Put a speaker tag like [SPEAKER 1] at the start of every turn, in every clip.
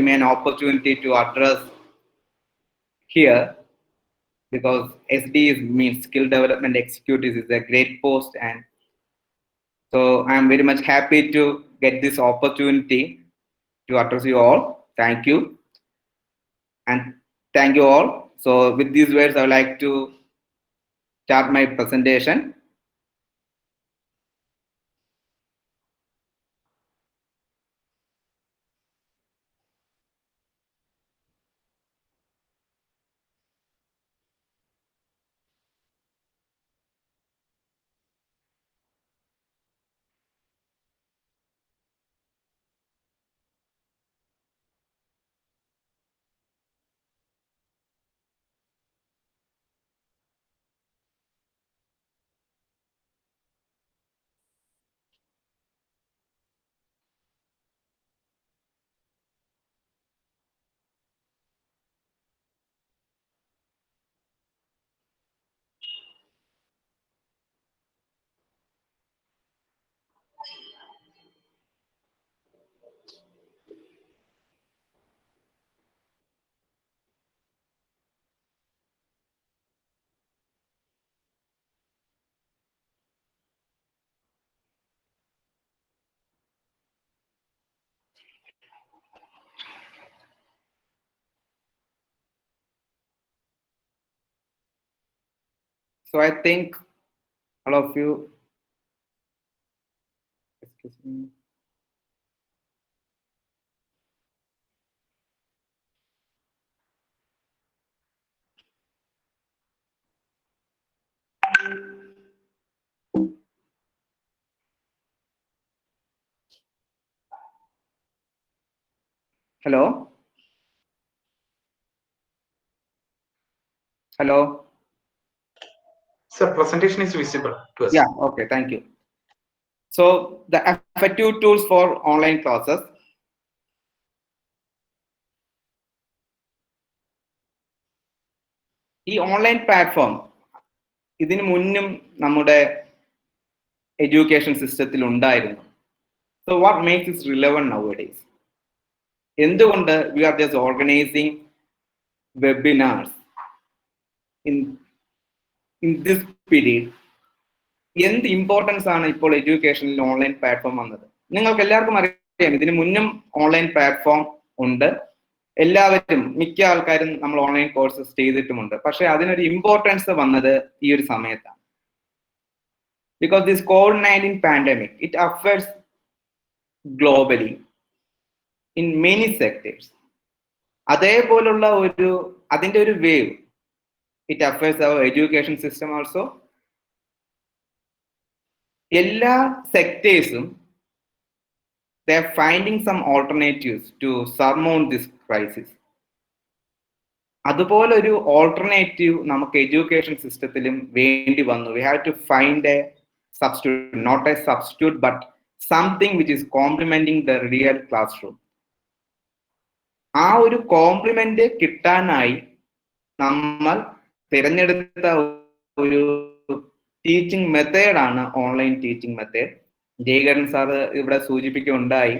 [SPEAKER 1] me an opportunity to address here, because SD means Skill Development Executive is a great post, and so I'm very much happy to get this opportunity to address you all. Thank you, and thank you all. So with these words, I would like to start my presentation. So I think all of you, excuse me. Hello? Hello?
[SPEAKER 2] Sir, presentation is visible to us.
[SPEAKER 1] Yeah, okay, thank you. So the effective tools for online classes. ഈ online platform ഇതിനു മുന്നും നമ്മുടെ education സിസ്റ്റത്തിൽ ഉണ്ടായിരുന്നു. So what makes it relevant nowadays? എന്തുകൊണ്ട് we are just organizing webinars in this period? എന്ത് importance ആണ് ഇപ്പോൾ എഡ്യൂക്കേഷനിൽ ഓൺലൈൻ പ്ലാറ്റ്ഫോം വന്നത്? നിങ്ങൾക്ക് എല്ലാവർക്കും അറിയാം, ഇതിനു മുന്നും ഓൺലൈൻ പ്ലാറ്റ്ഫോം ഉണ്ട്. എല്ലാവരും, മിക്ക ആൾക്കാരും നമ്മൾ ഓൺലൈൻ കോഴ്സസ് ചെയ്തിട്ടുമുണ്ട്. പക്ഷെ അതിനൊരു ഇമ്പോർട്ടൻസ് വന്നത് ഈ ഒരു സമയത്താണ്. Because this COVID-19 pandemic, it affects globally in many sectors. അതേപോലുള്ള അതിന്റെ ഒരു wave it affects our education system also. എല്ലാ സെക്ടേഴ്സും they are finding some alternatives to surmount this crisis. അതുപോലെ ഒരു ഓൾട്ടർനേറ്റീവ് നമുക്ക് എഡ്യൂക്കേഷൻ സിസ്റ്റത്തിലും വേണ്ടി വന്നു. We have to find a substitute, not a substitute, but something which is complementing the real classroom. ആ ഒരു കോംപ്ലിമെന്റ് കിട്ടാനായി നമ്മൾ തിരഞ്ഞെടുത്ത ഒരു ടീച്ചിങ് മെത്തേഡാണ് online teaching method. Jayakaran sir ഇവിടെ സൂചിപ്പിക്കുകയുണ്ടായി,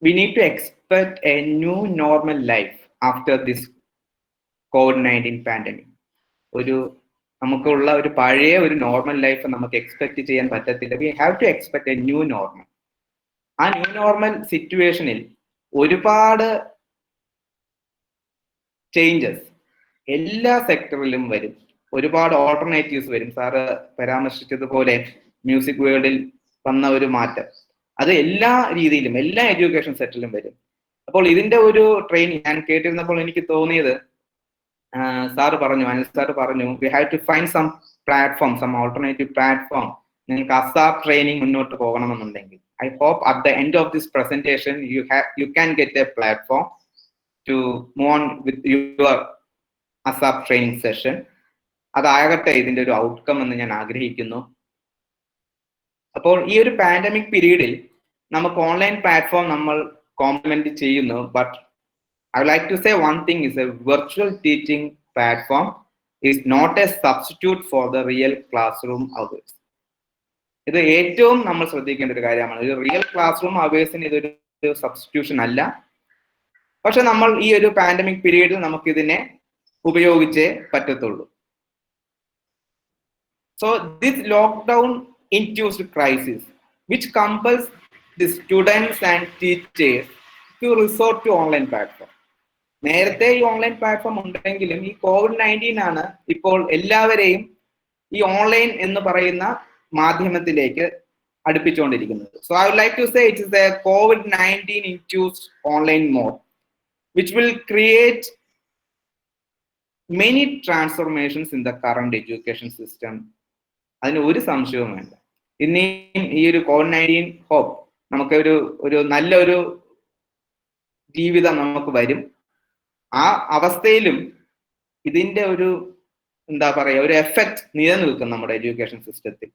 [SPEAKER 1] we need to expect a new normal life after this COVID-19 pandemic. നമുക്കുള്ള ഒരു പഴയ ഒരു നോർമൽ ലൈഫ് നമുക്ക് എക്സ്പെക്ട് ചെയ്യാൻ പറ്റത്തില്ല. We have to expect a new normal. ആ ന്യൂ നോർമൽ സിറ്റുവേഷനിൽ ഒരുപാട് ചേഞ്ചസ് എല്ലാ സെക്ടറിലും വരും, ഒരുപാട് ഓൾട്ടർനേറ്റീവ്സ് വരും. സാറ് പരാമർശിച്ചതുപോലെ മ്യൂസിക് വേൾഡിൽ വന്ന ഒരു മാറ്റം, അത് എല്ലാ രീതിയിലും എല്ലാ എഡ്യൂക്കേഷൻ സെക്ടറിലും വരും. അപ്പോൾ ഇതിന്റെ ഒരു ട്രെയിനിങ് ഞാൻ കേട്ടിരുന്നപ്പോൾ എനിക്ക് തോന്നിയത്, സാറ് പറഞ്ഞു, അനിൽ സാറ് പറഞ്ഞു, we have to find some platform, some alternative platform. നിങ്ങൾക്ക് അസാപ്പ് ട്രെയിനിങ് മുന്നോട്ട് പോകണമെന്നുണ്ടെങ്കിൽ, I hope at the end of this presentation you can get a platform to move on with your ASAP training session. അതാകട്ടെ ഇതിന്റെ ഒരു outcome എന്ന് ഞാൻ ആഗ്രഹിക്കുന്നു. അപ്പോൾ ഈ ഒരു പാൻഡമിക് പീരീഡിൽ നമുക്ക് ഓൺലൈൻ പ്ലാറ്റ്ഫോം നമ്മൾ കോംപ്ലിമെന്റ് ചെയ്യുന്നു. But I would like to say one thing is a virtual teaching platform is not a substitute for the real classroom hours. ഇത് ഏറ്റവും നമ്മൾ ശ്രദ്ധിക്കേണ്ട ഒരു കാര്യമാണ്. ഒരു റിയൽ ക്ലാസ് റൂം അവേഴ്സിന് ഇതൊരു സബ്സ്റ്റിറ്റ്യൂഷൻ അല്ല. പക്ഷെ നമ്മൾ ഈ ഒരു പാൻഡമിക് പീരീഡിൽ നമുക്കിതിനെ ഉപയോഗിച്ചേ പറ്റത്തുള്ളൂ. So this lockdown induced crisis which compels the students and teachers to resort to online platform. നേരത്തെ ഈ ഓൺലൈൻ പ്ലാറ്റ്ഫോം ഉണ്ടെങ്കിലും ഈ COVID-19 ആണ് ഇപ്പോൾ എല്ലാവരെയും ഈ ഓൺലൈൻ എന്ന് പറയുന്ന മാധ്യമത്തിലേക്ക് അടുപ്പിച്ചുകൊണ്ടിരിക്കുന്നത്. So I would like to say it is a COVID-19 induced online mode which will create many transformations in the current education system. അതിന് ഒരു സംശയവും വേണ്ട. ഇനിയും ഈ ഒരു COVID-19 ഹോപ്പ് നമുക്ക് ഒരു നല്ലൊരു ജീവിതം നമുക്ക് വരും. ആ അവസ്ഥയിലും ഇതിന്റെ ഒരു എന്താ പറയാ ഒരു എഫക്റ്റ് നിലനിൽക്കും നമ്മുടെ എഡ്യൂക്കേഷൻ സിസ്റ്റത്തിൽ.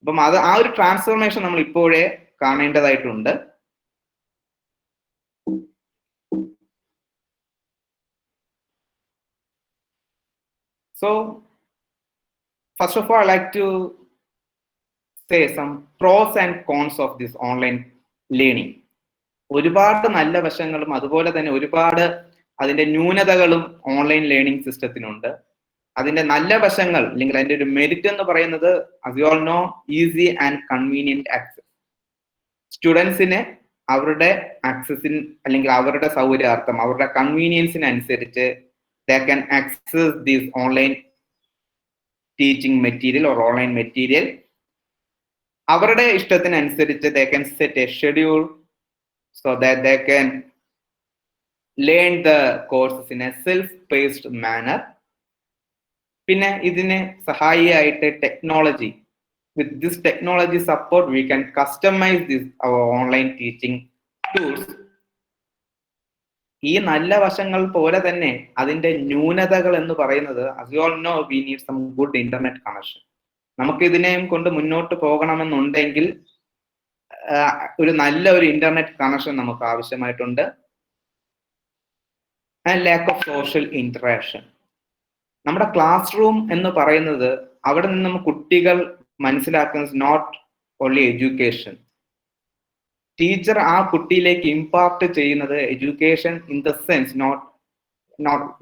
[SPEAKER 1] അപ്പം അത് ആ ഒരു ട്രാൻസ്ഫോർമേഷൻ നമ്മൾ ഇപ്പോഴേ കാണേണ്ടതായിട്ടുണ്ട്. So first of all, I like to say some pros and cons of this online learning. ഒരുപാട് നല്ല വശങ്ങളും അതുപോലെ തന്നെ ഒരുപാട് അതിന്റെ ന്യൂനതകളും ഓൺലൈൻ ലേണിംഗ് സിസ്റ്റത്തിനുണ്ട്. അതിന്റെ നല്ല വശങ്ങൾ അല്ലെങ്കിൽ അതിന്റെ ഒരു മെറിറ്റ് എന്ന് പറയുന്നത് as you all know, easy and convenient access. സ്റ്റുഡൻസിന് അവരുടെ ആക്സസിന് അല്ലെങ്കിൽ അവരുടെ സൗകര്യാർത്ഥം അവരുടെ കൺവീനിയൻസിന് അനുസരിച്ച് they can access this online teaching material or online material. അവരുടെ ഇഷ്ടത്തിനനുസരിച്ച് they can set a schedule so that they can learn the courses in a self-paced manner. പിന്നെ ഇതിനെ സഹായിയായിട്ട് technology, with this technology support we can customize this our online teaching tools. ഈ നല്ല വശങ്ങൾ പോലെ തന്നെ അതിന്റെ ന്യൂനതകൾ എന്ന് പറയുന്നത് as you all know, we need some good internet connection. നമുക്ക് ഇതിനെയും കൊണ്ട് മുന്നോട്ട് പോകണമെന്നുണ്ടെങ്കിൽ ഒരു നല്ല ഒരു ഇന്റർനെറ്റ് കണക്ഷൻ നമുക്ക് ആവശ്യമായിട്ടുണ്ട്. And lack of social interaction. നമ്മുടെ ക്ലാസ് റൂം എന്ന് പറയുന്നത് അവിടെ നിന്നും കുട്ടികൾ മനസ്സിലാക്കുന്നത് നോട്ട് ഓൺലി എഡ്യൂക്കേഷൻ. ടീച്ചർ ആ കുട്ടിയിലേക്ക് ഇമ്പാർട്ട് ചെയ്യുന്നത് education in the sense not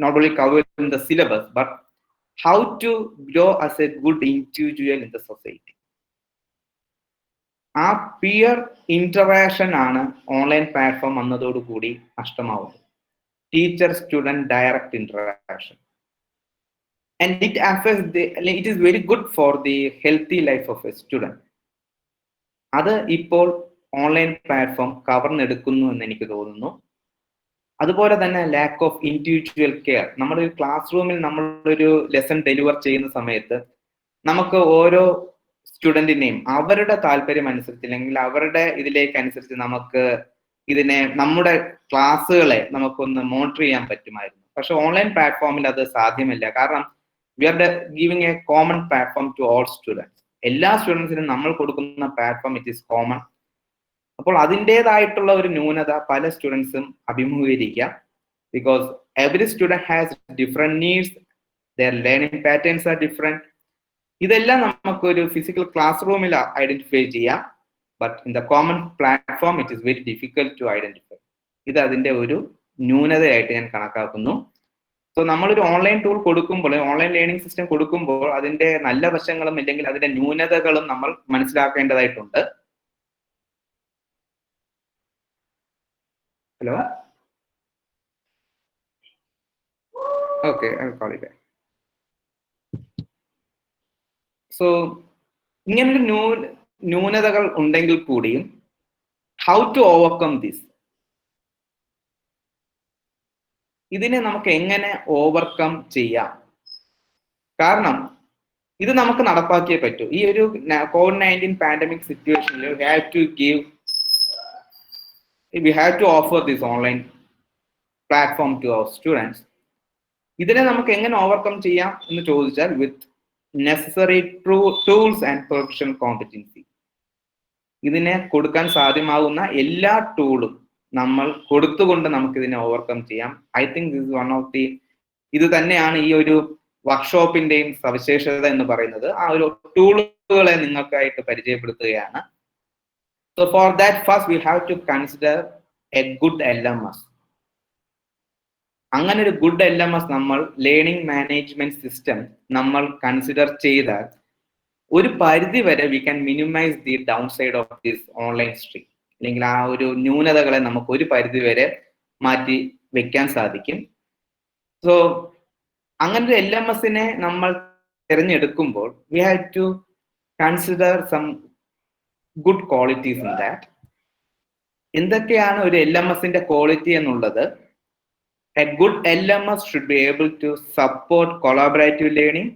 [SPEAKER 1] only covered in the syllabus but how to grow as a good individual in the society. ആ പിയർ ഇന്ററാക്ഷൻ ആണ് ഓൺലൈൻ പ്ലാറ്റ്ഫോം വന്നതോടുകൂടി നഷ്ടമാവുന്നത്. Teacher student direct interaction and it is very good for the healthy life of a student. അത് ഇപ്പോൾ online platform കവർന്നെടുക്കുന്നു എന്ന് എനിക്ക് തോന്നുന്നു. അതുപോലെ തന്നെ ലാക്ക് ഓഫ് ഇൻഡിവിജ്വൽ കെയർ. നമ്മുടെ ക്ലാസ് റൂമിൽ നമ്മളൊരു ലെസൺ ഡെലിവർ ചെയ്യുന്ന സമയത്ത് നമുക്ക് ഓരോ സ്റ്റുഡന്റിനെയും അവരുടെ താല്പര്യം അനുസരിച്ച് അല്ലെങ്കിൽ അവരുടെ ഇതിലേക്ക് അനുസരിച്ച് നമുക്ക് ഇതിനെ നമ്മുടെ ക്ലാസ്സുകളെ നമുക്കൊന്ന് മോണിറ്റർ ചെയ്യാൻ പറ്റുമായിരുന്നു. പക്ഷെ ഓൺലൈൻ പ്ലാറ്റ്ഫോമിൽ അത് സാധ്യമല്ല. കാരണം we are giving a common platform to all students. എല്ലാ സ്റ്റുഡൻസിനും നമ്മൾ കൊടുക്കുന്ന പ്ലാറ്റ്ഫോം ഇറ്റ് ഈസ് കോമൺ. അപ്പോൾ അതിൻ്റെതായിട്ടുള്ള ഒരു ന്യൂനത പല സ്റ്റുഡൻസും അഭിമുഖീകരിക്കാം. Because every student has different needs, their learning patterns are different. ഇതെല്ലാം നമുക്കൊരു ഫിസിക്കൽ ക്ലാസ് റൂമിൽ ഐഡന്റിഫൈ ചെയ്യാം. But in the common platform it is very difficult to identify. ഇത് അതിന്റെ ഒരു ന്യൂനതയായിട്ട് ഞാൻ കണക്കാക്കുന്നു. സോ നമ്മളൊരു ഓൺലൈൻ ടൂൾ കൊടുക്കുമ്പോൾ, ഓൺലൈൻ ലേണിംഗ് സിസ്റ്റം കൊടുക്കുമ്പോൾ അതിന്റെ നല്ല വശങ്ങളും അല്ലെങ്കിൽ അതിന്റെ ന്യൂനതകളും നമ്മൾ മനസ്സിലാക്കേണ്ടതായിട്ടുണ്ട്. ഹലോ, ഓക്കെ, കോളില്ല. സോ ഇങ്ങനൊരു ന്യൂനതകൾ ഉണ്ടെങ്കിൽ കൂടിയും ഹൗ ടു ഓവർകം ദിസ്, ഇതിനെ നമുക്ക് എങ്ങനെ ഓവർകം ചെയ്യാം? കാരണം ഇത് നമുക്ക് നടപ്പാക്കിയേ പറ്റൂ. ഈ ഒരു COVID-19 പാൻഡമിക് സിറ്റുവേഷനിൽ we have to offer this online platform to our students. ഇതിനെ നമുക്ക് എങ്ങനെ ഓവർകം ചെയ്യാം എന്ന് ചോദിച്ചാൽ with necessary tools and professional competency. ഇതിനെ കൊടുക്കാൻ സാധ്യമാകുന്ന എല്ലാ ടൂളും നമ്മൾ കൊടുത്തുകൊണ്ട് നമുക്ക് ഇതിനെ ഓവർകം ചെയ്യാം. I think this is one of the, ഇത് തന്നെയാണ് ഈ ഒരു വർക്ക്ഷോപ്പിന്റെയും സവിശേഷത എന്ന് പറയുന്നത്. ആ ഒരു ടൂളുകളെ നിങ്ങൾക്കായിട്ട് പരിചയപ്പെടുത്തുകയാണ്. So for that, first we have to consider a good LMS. അങ്ങനെ ഒരു ഗുഡ് LMS നമ്മൾ ലേണിംഗ് മാനേജ്മെന്റ് സിസ്റ്റം നമ്മൾ കൺസിഡർ ചെയ്താൽ ഒരു പരിധി വരെ we can minimise the downside of this online stream, അല്ലെങ്കിൽ ആ ഒരു ന്യൂനതകളെ നമുക്ക് ഒരു പരിധി വരെ മാറ്റി വെക്കാൻ സാധിക്കും. സോ അങ്ങനെ ഒരു LMSനെ നമ്മൾ തിരഞ്ഞെടുക്കുമ്പോൾ we have to consider some good qualities in that. എന്തൊക്കെയാണ് ഒരു LMSന്റെ ക്വാളിറ്റി എന്നുള്ളത്? A good LMS should be able to support collaborative learning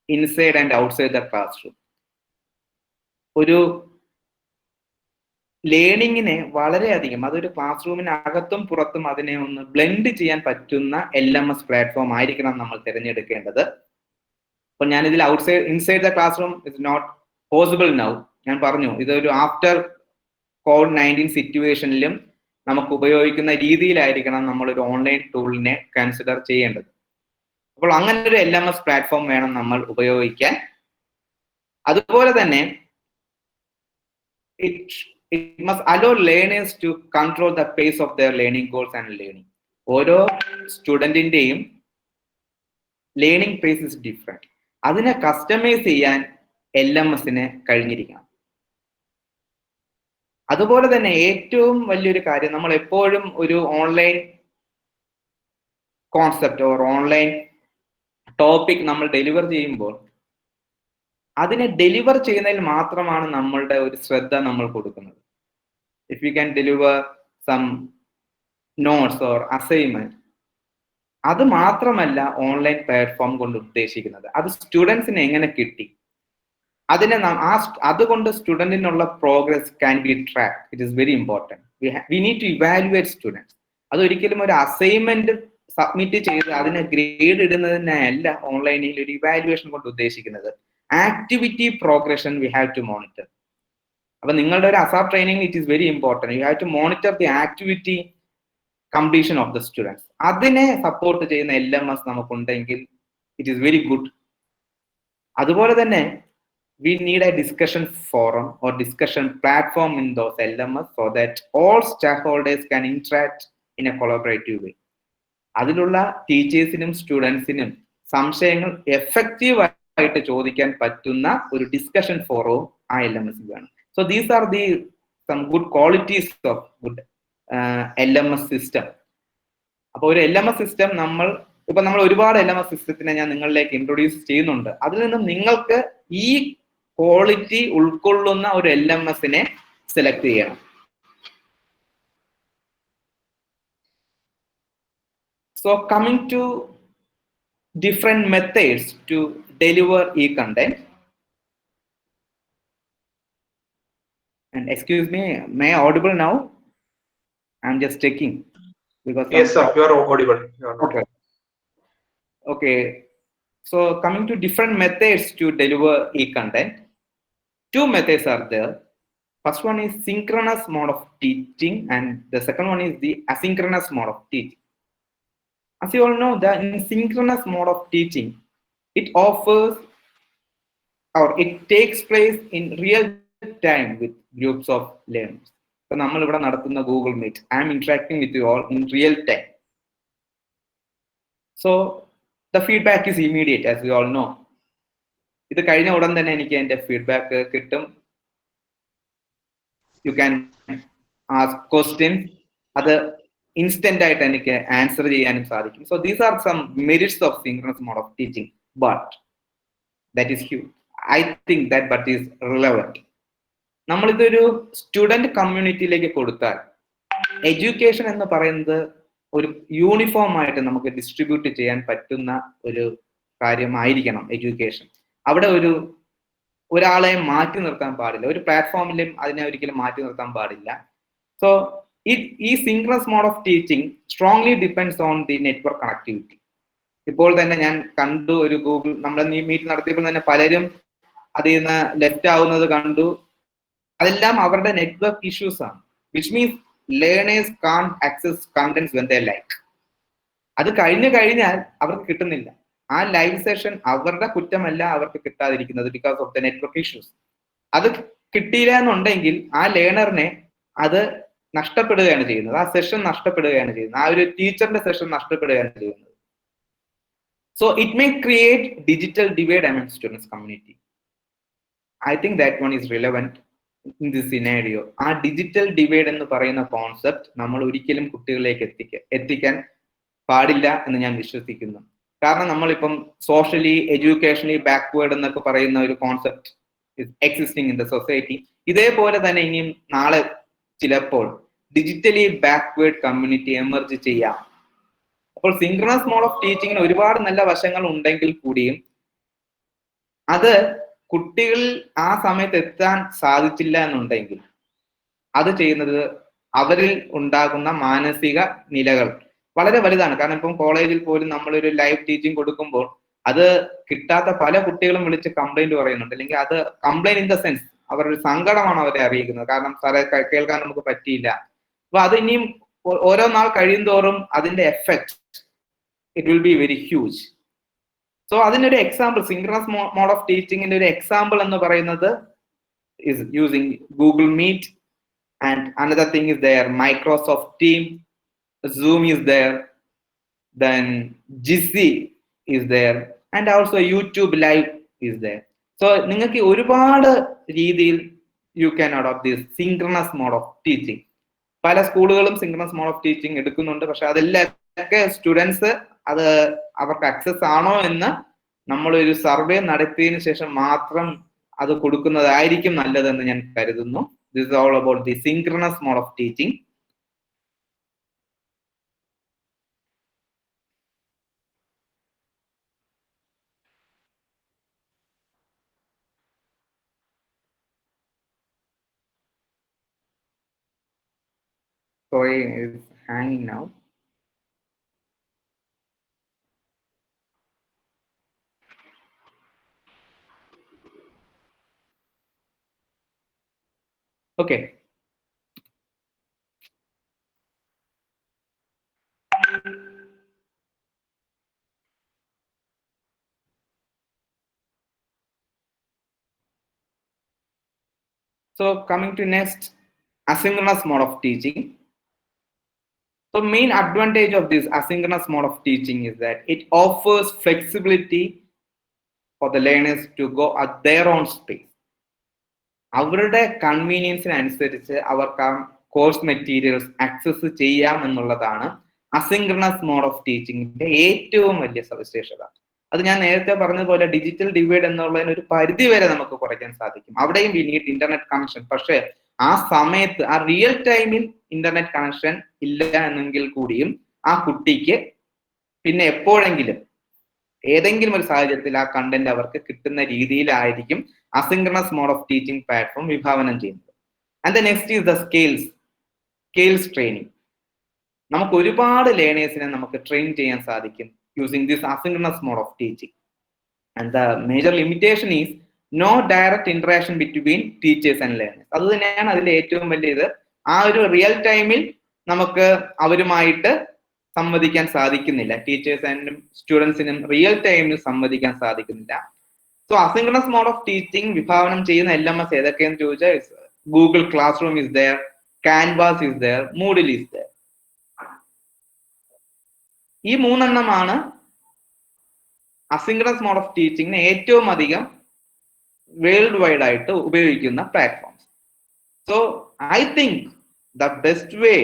[SPEAKER 1] inside and outside the classroom. ഒരു ലേണിങ്ങിനെ വളരെയധികം, അതൊരു ക്ലാസ് റൂമിനകത്തും പുറത്തും അതിനെ ഒന്ന് ബ്ലെൻഡ് ചെയ്യാൻ പറ്റുന്ന LMS പ്ലാറ്റ്ഫോം ആയിരിക്കണം നമ്മൾ തിരഞ്ഞെടുക്കേണ്ടത്. അപ്പൊ ഞാനിതിൽ inside the class room is not possible now. ഞാൻ പറഞ്ഞു ഇതൊരു ആഫ്റ്റർ COVID-19 സിറ്റുവേഷനിലും നമുക്ക് ഉപയോഗിക്കുന്ന രീതിയിലായിരിക്കണം നമ്മളൊരു ഓൺലൈൻ ടൂളിനെ കൺസിഡർ ചെയ്യേണ്ടത്. അപ്പോൾ അങ്ങനെ ഒരു LMS പ്ലാറ്റ്ഫോം വേണം നമ്മൾ ഉപയോഗിക്കാൻ. അതുപോലെ തന്നെ it must allow learners to control the pace of their learning goals and learning. ഓരോ സ്റ്റുഡന്റിന്റെയും ലേണിംഗ് പേസ് ഇസ് ഡിഫറെന്റ്. അതിനെ കസ്റ്റമൈസ് ചെയ്യാൻ LMSന് കഴിഞ്ഞിരിക്കണം. അതുപോലെ തന്നെ ഏറ്റവും വലിയൊരു കാര്യം, നമ്മൾ എപ്പോഴും ഒരു online concept or online topic നമ്മൾ ഡെലിവർ ചെയ്യുമ്പോൾ അതിനെ ഡെലിവർ ചെയ്യുന്നതിൽ മാത്രമാണ് നമ്മളുടെ ഒരു ശ്രദ്ധ നമ്മൾ കൊടുക്കുന്നത്. If you can deliver some notes or assignment, അത് മാത്രമല്ല ഓൺലൈൻ പ്ലാറ്റ്ഫോം കൊണ്ട് ഉദ്ദേശിക്കുന്നത്. അത് സ്റ്റുഡൻസിന് എങ്ങനെ കിട്ടി, അതിനെ അതുകൊണ്ട് സ്റ്റുഡന്റിനുള്ള progress can be track. It is very important. We need to evaluate students. അതൊരിക്കലും ഒരു അസൈൻമെന്റ് സബ്മിറ്റ് ചെയ്ത് അതിനെ ഗ്രേഡ് ഇടുന്നതിനല്ല ഓൺലൈനിൽ ഒരു ഇവാലുവേഷൻ കൊണ്ട് ഉദ്ദേശിക്കുന്നത്. Activity progression we have to monitor. അപ്പൊ നിങ്ങളുടെ ഒരു ASAP training it is very important. You have to monitor the activity completion of the students. അതിനെ സപ്പോർട്ട് ചെയ്യുന്ന LMS നമുക്കുണ്ടെങ്കിൽ ഇറ്റ് ഈസ് വെരി ഗുഡ്. അതുപോലെ തന്നെ we need a discussion forum or discussion platform in those LMS so that all stakeholders can interact in a collaborative way. അതിലുള്ള ടീച്ചേഴ്സിനും സ്റ്റുഡൻസിനും സംശയങ്ങൾ effective ആയിട്ട് ചോദിക്കാൻ പറ്റുന്ന ഒരു ഡിസ്കഷൻ ഫോറവും ആ LMS വേണം. So these are the sum good qualities of good LMS system. അപ്പോൾ ഒരു LMS സിസ്റ്റം നമ്മൾ ഒരുപാട് LMS സിസ്റ്റത്തിനെ ഞാൻ നിങ്ങളിലേക്ക് ഇൻട്രൊഡ്യൂസ് ചെയ്യുന്നുണ്ട്. അതിൽ നിന്നും നിങ്ങൾക്ക് ഈ ക്വാളിറ്റി ഉൾക്കൊള്ളുന്ന ഒരു LMSനെ സെലക്ട് ചെയ്യണം. So coming to different methods to deliver ഈ content. And excuse me, may I audible now? I'm just checking because
[SPEAKER 2] yes sir, you are audible.
[SPEAKER 1] Okay. Okay. So coming to different methods to deliver e-content, two methods are there. First one is synchronous mode of teaching and the second one is the asynchronous mode of teaching. As you all know, that in synchronous mode of teaching, it offers or it takes place in real time with groups of learners. So നമ്മൾ ഇവിടെ നടത്തുന്ന Google Meet, I am interacting with you all in real time. So the feedback is immediate, as we all know. ഇത് കഴിഞ്ഞ ഉടൻ തന്നെ എനിക്ക് എൻ്റെ feedback കിട്ടും. യു ക്യാൻ ആസ്ക് ക്വസ്റ്റ്യൻസ്, അത് ഇൻസ്റ്റന്റ് ആയിട്ട് എനിക്ക് ആൻസർ ചെയ്യാനും സാധിക്കും. So these are some merits of synchronous mode of teaching. But that is huge. I think that but is relevant. നമ്മളിതൊരു സ്റ്റുഡന്റ് കമ്മ്യൂണിറ്റിയിലേക്ക് കൊടുത്താൽ എഡ്യൂക്കേഷൻ എന്ന് പറയുന്നത് ഒരു യൂണിഫോം ആയിട്ട് നമുക്ക് ഡിസ്ട്രിബ്യൂട്ട് ചെയ്യാൻ പറ്റുന്ന ഒരു കാര്യമായിരിക്കണം എഡ്യൂക്കേഷൻ. അവിടെ ഒരാളെ മാറ്റി നിർത്താൻ പാടില്ല, ഒരു പ്ലാറ്റ്ഫോമിലും അതിനെ ഒരിക്കലും മാറ്റി നിർത്താൻ പാടില്ല. സോ ഈ synchronous mode of teaching strongly depends on the network connectivity. ഇപ്പോൾ തന്നെ ഞാൻ കണ്ടു, ഒരു ഗൂഗിൾ നമ്മൾ ഈ മീറ്റ് നടത്തിയപ്പോൾ തന്നെ പലരും അതിൽ നിന്ന് ലെഫ്റ്റ് ആവുന്നത് കണ്ടു. അതെല്ലാം അവരുടെ നെറ്റ്വർക്ക് ഇഷ്യൂസ് ആണ്. Which means learners can't access contents when they like. അത് കഴിഞ്ഞാൽ അവർക്ക് കിട്ടുന്നില്ല. ആ ലൈവ് സെഷൻ അവരുടെ കുറ്റമല്ല അവർക്ക് കിട്ടാതിരിക്കുന്നത്, because of the network issues. അത് കിട്ടിയില്ല എന്നുണ്ടെങ്കിൽ ആ ലേണറിനെ അത് നഷ്ടപ്പെടുകയാണ് ചെയ്യുന്നത്. ആ സെഷൻ നഷ്ടപ്പെടുകയാണ് ചെയ്യുന്നത്. ആ ഒരു ടീച്ചറിന്റെ സെഷൻ നഷ്ടപ്പെടുകയാണ് ചെയ്യുന്നത്. So it may create digital divide among students community. I think that one is relevant in this scenario. ആ ഡിജിറ്റൽ ഡിവൈഡ് എന്ന് പറയുന്ന കോൺസെപ്റ്റ് നമ്മൾ ഒരിക്കലും കുട്ടികളിലേക്ക് എത്തിക്കാൻ പാടില്ല എന്ന് ഞാൻ വിശ്വസിക്കുന്നു. കാരണം നമ്മളിപ്പം സോഷ്യലി എഡ്യൂക്കേഷണലി ബാക്ക്വേർഡ് എന്നൊക്കെ പറയുന്ന ഒരു concept existing in the society. ഇതേപോലെ തന്നെ ഇനിയും നാളെ ചിലപ്പോൾ ഡിജിറ്റലി ബാക്ക്വേർഡ് കമ്മ്യൂണിറ്റി എമർജ് ചെയ്യാം. അപ്പോൾ സിങ്ക്രണസ് മോഡ് ഓഫ് ടീച്ചിങ്ങിന് ഒരുപാട് നല്ല വശങ്ങൾ ഉണ്ടെങ്കിൽ കൂടിയും അത് കുട്ടികളിൽ ആ സമയത്ത് എത്താൻ സാധിച്ചില്ല എന്നുണ്ടെങ്കിൽ അത് ചെയ്യുന്നത് അവരിൽ ഉണ്ടാകുന്ന മാനസിക നിലകൾ വളരെ വലുതാണ്. കാരണം ഇപ്പം കോളേജിൽ പോലും നമ്മളൊരു ലൈവ് ടീച്ചിങ് കൊടുക്കുമ്പോൾ അത് കിട്ടാത്ത പല കുട്ടികളും വിളിച്ച് കംപ്ലൈന്റ് പറയുന്നുണ്ട്. അല്ലെങ്കിൽ അത് കംപ്ലൈന്റ് ഇൻ ദ സെൻസ് അവരുടെ സങ്കടമാണ് അവരെ അറിയിക്കുന്നത്. കാരണം സാറെ കേൾക്കാൻ നമുക്ക് പറ്റിയില്ല. അപ്പൊ അത് ഇനിയും ഓരോ നാൾ കഴിയും തോറും അതിന്റെ effect it will be very huge. So അതിനൊരു എക്സാമ്പിൾ സിങ്ക്രണസ് മോഡ് ഓഫ് ടീച്ചിങ്ങിന്റെ ഒരു എക്സാമ്പിൾ എന്ന് പറയുന്നത് is using Google Meet and another thing is there Microsoft team, Zoom is there, then Jitsi is there, and also YouTube Live is there. So നിങ്ങൾക്ക് ഒരുപാട് രീതിയിൽ you can adopt this synchronous mode of teaching. പല സ്കൂളുകളും synchronous mode of teaching എടുക്കുന്നുണ്ട്. പക്ഷെ അതെല്ലാം students അത് അവർക്ക് ആക്സസ് ആണോ എന്ന് നമ്മളൊരു സർവേ നടത്തിയതിനു ശേഷം മാത്രം അത് കൊടുക്കുന്നതായിരിക്കും നല്ലതെന്ന് ഞാൻ കരുതുന്നു. This is all about the synchronous mode of teaching. Sorry, it's hanging now. Okay. So coming to next, asynchronous mode of teaching. So main advantage of this asynchronous mode of teaching is that it offers flexibility for the learners to go at their own space. അവരുടെ കൺവീനിയൻസിന് അനുസരിച്ച് അവർക്ക് course materials access ചെയ്യാം എന്നുള്ളതാണ് asynchronous mode of ടീച്ചിങ്ങിന്റെ ഏറ്റവും വലിയ സവിശേഷത. അത് ഞാൻ നേരത്തെ പറഞ്ഞതുപോലെ ഡിജിറ്റൽ ഡിവൈഡ് എന്നുള്ളതിന് ഒരു പരിധി വരെ നമുക്ക് കുറയ്ക്കാൻ സാധിക്കും. അവിടെയും വി നീഡ് ഇന്റർനെറ്റ് കണക്ഷൻ. പക്ഷെ ആ സമയത്ത് ആ റിയൽ ടൈമിൽ ഇന്റർനെറ്റ് കണക്ഷൻ ഇല്ല എന്നെങ്കിൽ കൂടിയും ആ കുട്ടിക്ക് പിന്നെ എപ്പോഴെങ്കിലും ഏതെങ്കിലും ഒരു സാഹചര്യത്തിൽ ആ കണ്ടന്റ് അവർക്ക് കിട്ടുന്ന രീതിയിലായിരിക്കും asynchronous mode of teaching platform വിഭാവനം ചെയ്യുന്നത്. And the next is the scales training. നമുക്ക് ഒരുപാട് ലേണേഴ്സിനെ നമുക്ക് ട്രെയിൻ ചെയ്യാൻ സാധിക്കും using this asynchronous mode of teaching. And the major limitation is no direct interaction between teachers and learners. അത് തന്നെയാണ് അതിന്റെ ഏറ്റവും വലിയത്. ആ ഒരു റിയൽ ടൈമിൽ നമുക്ക് അവരുമായിട്ട് സംവദിക്കാൻ സാധിക്കുന്നില്ല. ടീച്ചേഴ്സിനും സ്റ്റുഡൻസിനും റിയൽ ടൈമിൽ സംവദിക്കാൻ സാധിക്കുന്നില്ല. So asynchronous mode of teaching വിഭാവനം ചെയ്യുന്ന LMS ഏതൊക്കെയെന്ന് ചോദിച്ചാൽ Google class room is there, Canvas is there, Moodle is there. ഈ മൂന്നെണ്ണമാണ് അസിൻക്രണസ് മോഡ് ഓഫ് ടീച്ചിങ്ങിന് ഏറ്റവും അധികം വേൾഡ് വൈഡ് ആയിട്ട് ഉപയോഗിക്കുന്ന platforms. So I think the best way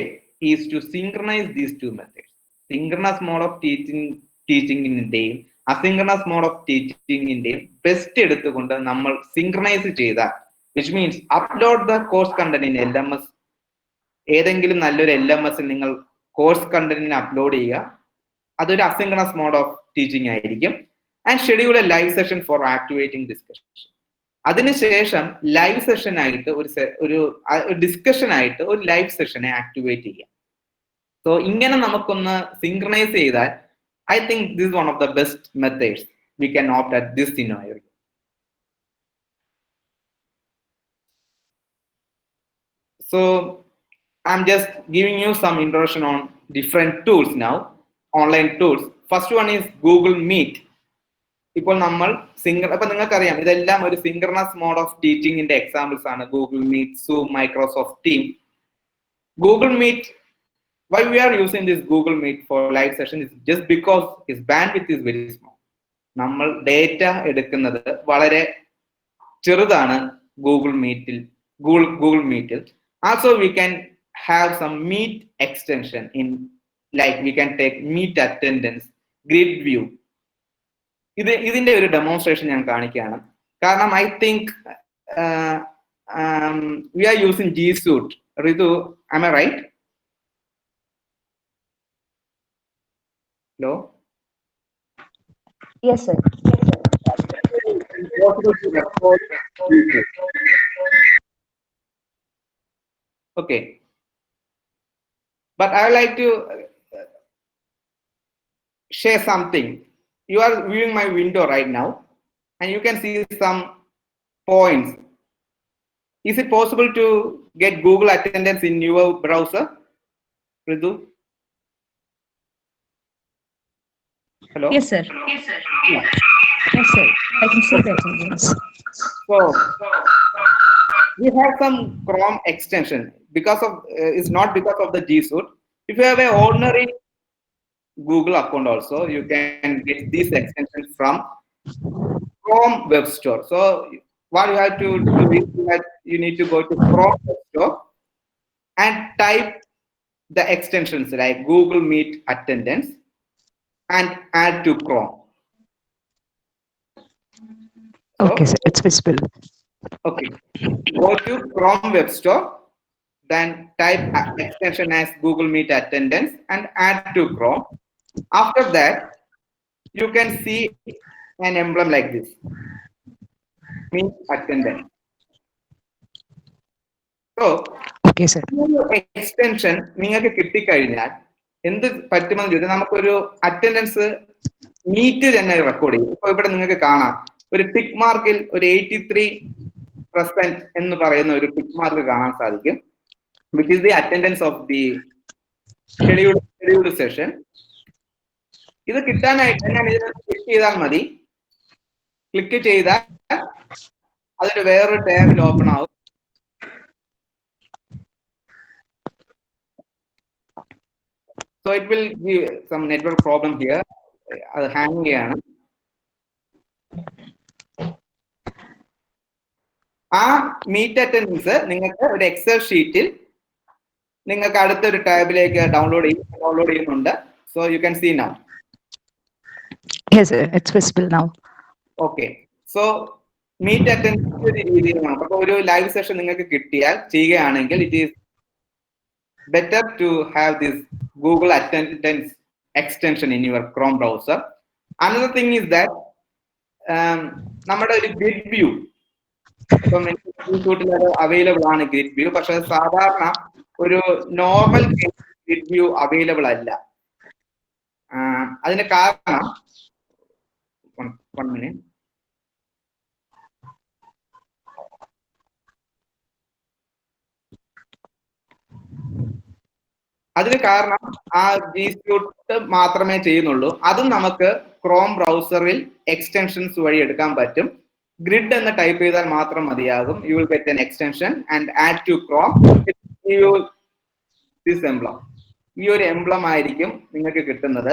[SPEAKER 1] is to synchronise these two methods. Synchronous mode of ടീച്ചിങ്ങിന്റെയും asynchronous mode of ടീച്ചിങ്ങിന്റെയും best എടുത്തുകൊണ്ട് നമ്മൾ സിൻക്രണൈസ് ചെയ്താൽ, which means upload the course content in LMS. ഏതെങ്കിലും നല്ലൊരു LMS നിങ്ങൾ കോഴ്സ് കണ്ടന്റിന് അപ്ലോഡ് ചെയ്യുക. അതൊരു അസിൻക്രണസ് മോഡ് ഓഫ് ടീച്ചിങ് ആയിരിക്കും. And schedule a live session for activating discussion. അതിനുശേഷം ലൈവ് സെഷൻ ആയിട്ട് ഒരു ഡിസ്കഷൻ ആയിട്ട് ഒരു ലൈവ് സെഷനെ ആക്ടിവേറ്റ് ചെയ്യാം. സോ ഇങ്ങനെ നമുക്കൊന്ന് സിൻക്രണൈസ് ചെയ്താൽ I think this one of the best methods we can opt at this scenario. So I'm just giving you some introduction on different tools now. Online tools. First one is Google Meet. ഇപ്പോൾ നമ്മൾ അപ്പൊ നിങ്ങൾക്കറിയാം ഇതെല്ലാം ഒരു synchronous mode of ടീച്ചിങ്ങിന്റെ examples ആണ്. Google Meet, Zoom, Microsoft team. Google Meet, why we are using this Google Meet for live session is just because its bandwidth is very small. നമ്മൾ data എടുക്കുന്നത് വളരെ ചെറുതാണ് ഗൂഗിൾ മീറ്റിൽ. Also we can have some Meet extension in, like we can take Meet attendance, grid view. ഇതിന്റെ ഒരു demonstration ഞാൻ കാണിക്കുകയാണ്. കാരണം I think we are using G Suite. Ritu, am I right? Hello?
[SPEAKER 3] Yes, sir.
[SPEAKER 1] Okay. But I would like to share something. You are viewing my window right now, and you can see some points. Is it possible to get Google Attendance in your browser, Ritu? Hello?
[SPEAKER 3] Yes, sir.
[SPEAKER 1] Yeah.
[SPEAKER 3] Yes, sir. I can see that. Yes.
[SPEAKER 1] So we have some Chrome extension because of it's not because of the G Suite. If you have an ordinary Google account also, you can get these extensions from Chrome Web Store. So what you have to do is that you need to go to Chrome Web Store and type the extensions like Google Meet Attendance and add to Chrome.
[SPEAKER 3] Okay, sir. It's visible.
[SPEAKER 1] Okay. Go to Chrome Web Store, then type extension as Google Meet Attendance and add to Chrome. After that, you can see an emblem like this. Meet Attendance. So,
[SPEAKER 3] Okay, sir.
[SPEAKER 1] extension നിങ്ങൾക്ക് കിട്ടിക്കഴിഞ്ഞാൽ എന്ത് പറ്റുമെന്ന് ചോദിച്ചാൽ നമുക്കൊരു attendance meet തന്നെ record ചെയ്യും. ഇപ്പൊ ഇവിടെ നിങ്ങൾക്ക് കാണാം ഒരു ടിക്ക് മാർക്കിൽ ഒരു 83% എന്ന് പറയുന്ന ഒരു ടിക്ക് മാർക്ക് കാണാൻ സാധിക്കും, which is the attendance of the scheduled session. ഇത് കിട്ടാനായിട്ട് ഞാൻ ഇതിനെ ക്ലിക്ക് ചെയ്താൽ മതി. ക്ലിക്ക് ചെയ്താൽ അതൊരു വേറൊരു ടാബിൽ ഓപ്പൺ ആവും. So it will give some network problem here. അത് ഹാങ് ചെയ്യാണ്. ആ മീറ്റ് അറ്റൻഡൻസ് നിങ്ങൾക്ക് ഒരു എക്സൽ ഷീറ്റിൽ നിങ്ങൾക്ക് അടുത്തൊരു ടാബിലേക്ക് ഡൗൺലോഡ് ചെയ്യുന്നുണ്ട്. So you can see now.
[SPEAKER 3] Yes, sir. It's visible now.
[SPEAKER 1] Okay. So Meet attendance ഒരു രീതിയിലാണ്. അപ്പൊ ഒരു ലൈവ് സെഷൻ നിങ്ങൾക്ക് കിട്ടിയാൽ ചെയ്യുകയാണെങ്കിൽ it is better to have this Google Attendance extension in your Chrome browser. Another thing is that നമ്മുടെ ഒരു grid view ഇപ്പം അവൈലബിൾ ആണ് ഗ്രിഡ് വ്യൂ, പക്ഷെ സാധാരണ ഒരു നോർമൽ ഗ്രിഡ് വ്യൂ അവൈലബിൾ അല്ല. അതിന് കാരണം അതിന് കാരണം ആ G Suite മാത്രമേ ചെയ്യുന്നുള്ളൂ. അതും നമുക്ക് ക്രോം ബ്രൗസറിൽ എക്സ്റ്റൻഷൻസ് വഴി എടുക്കാൻ പറ്റും. ഗ്രിഡ് എന്ന് ടൈപ്പ് ചെയ്താൽ മാത്രം മതിയാകും. You will get an extension and add to Chrome this emblem. ഈ ഒരു എംബ്ലം ആയിരിക്കും നിങ്ങൾക്ക് കിട്ടുന്നത്.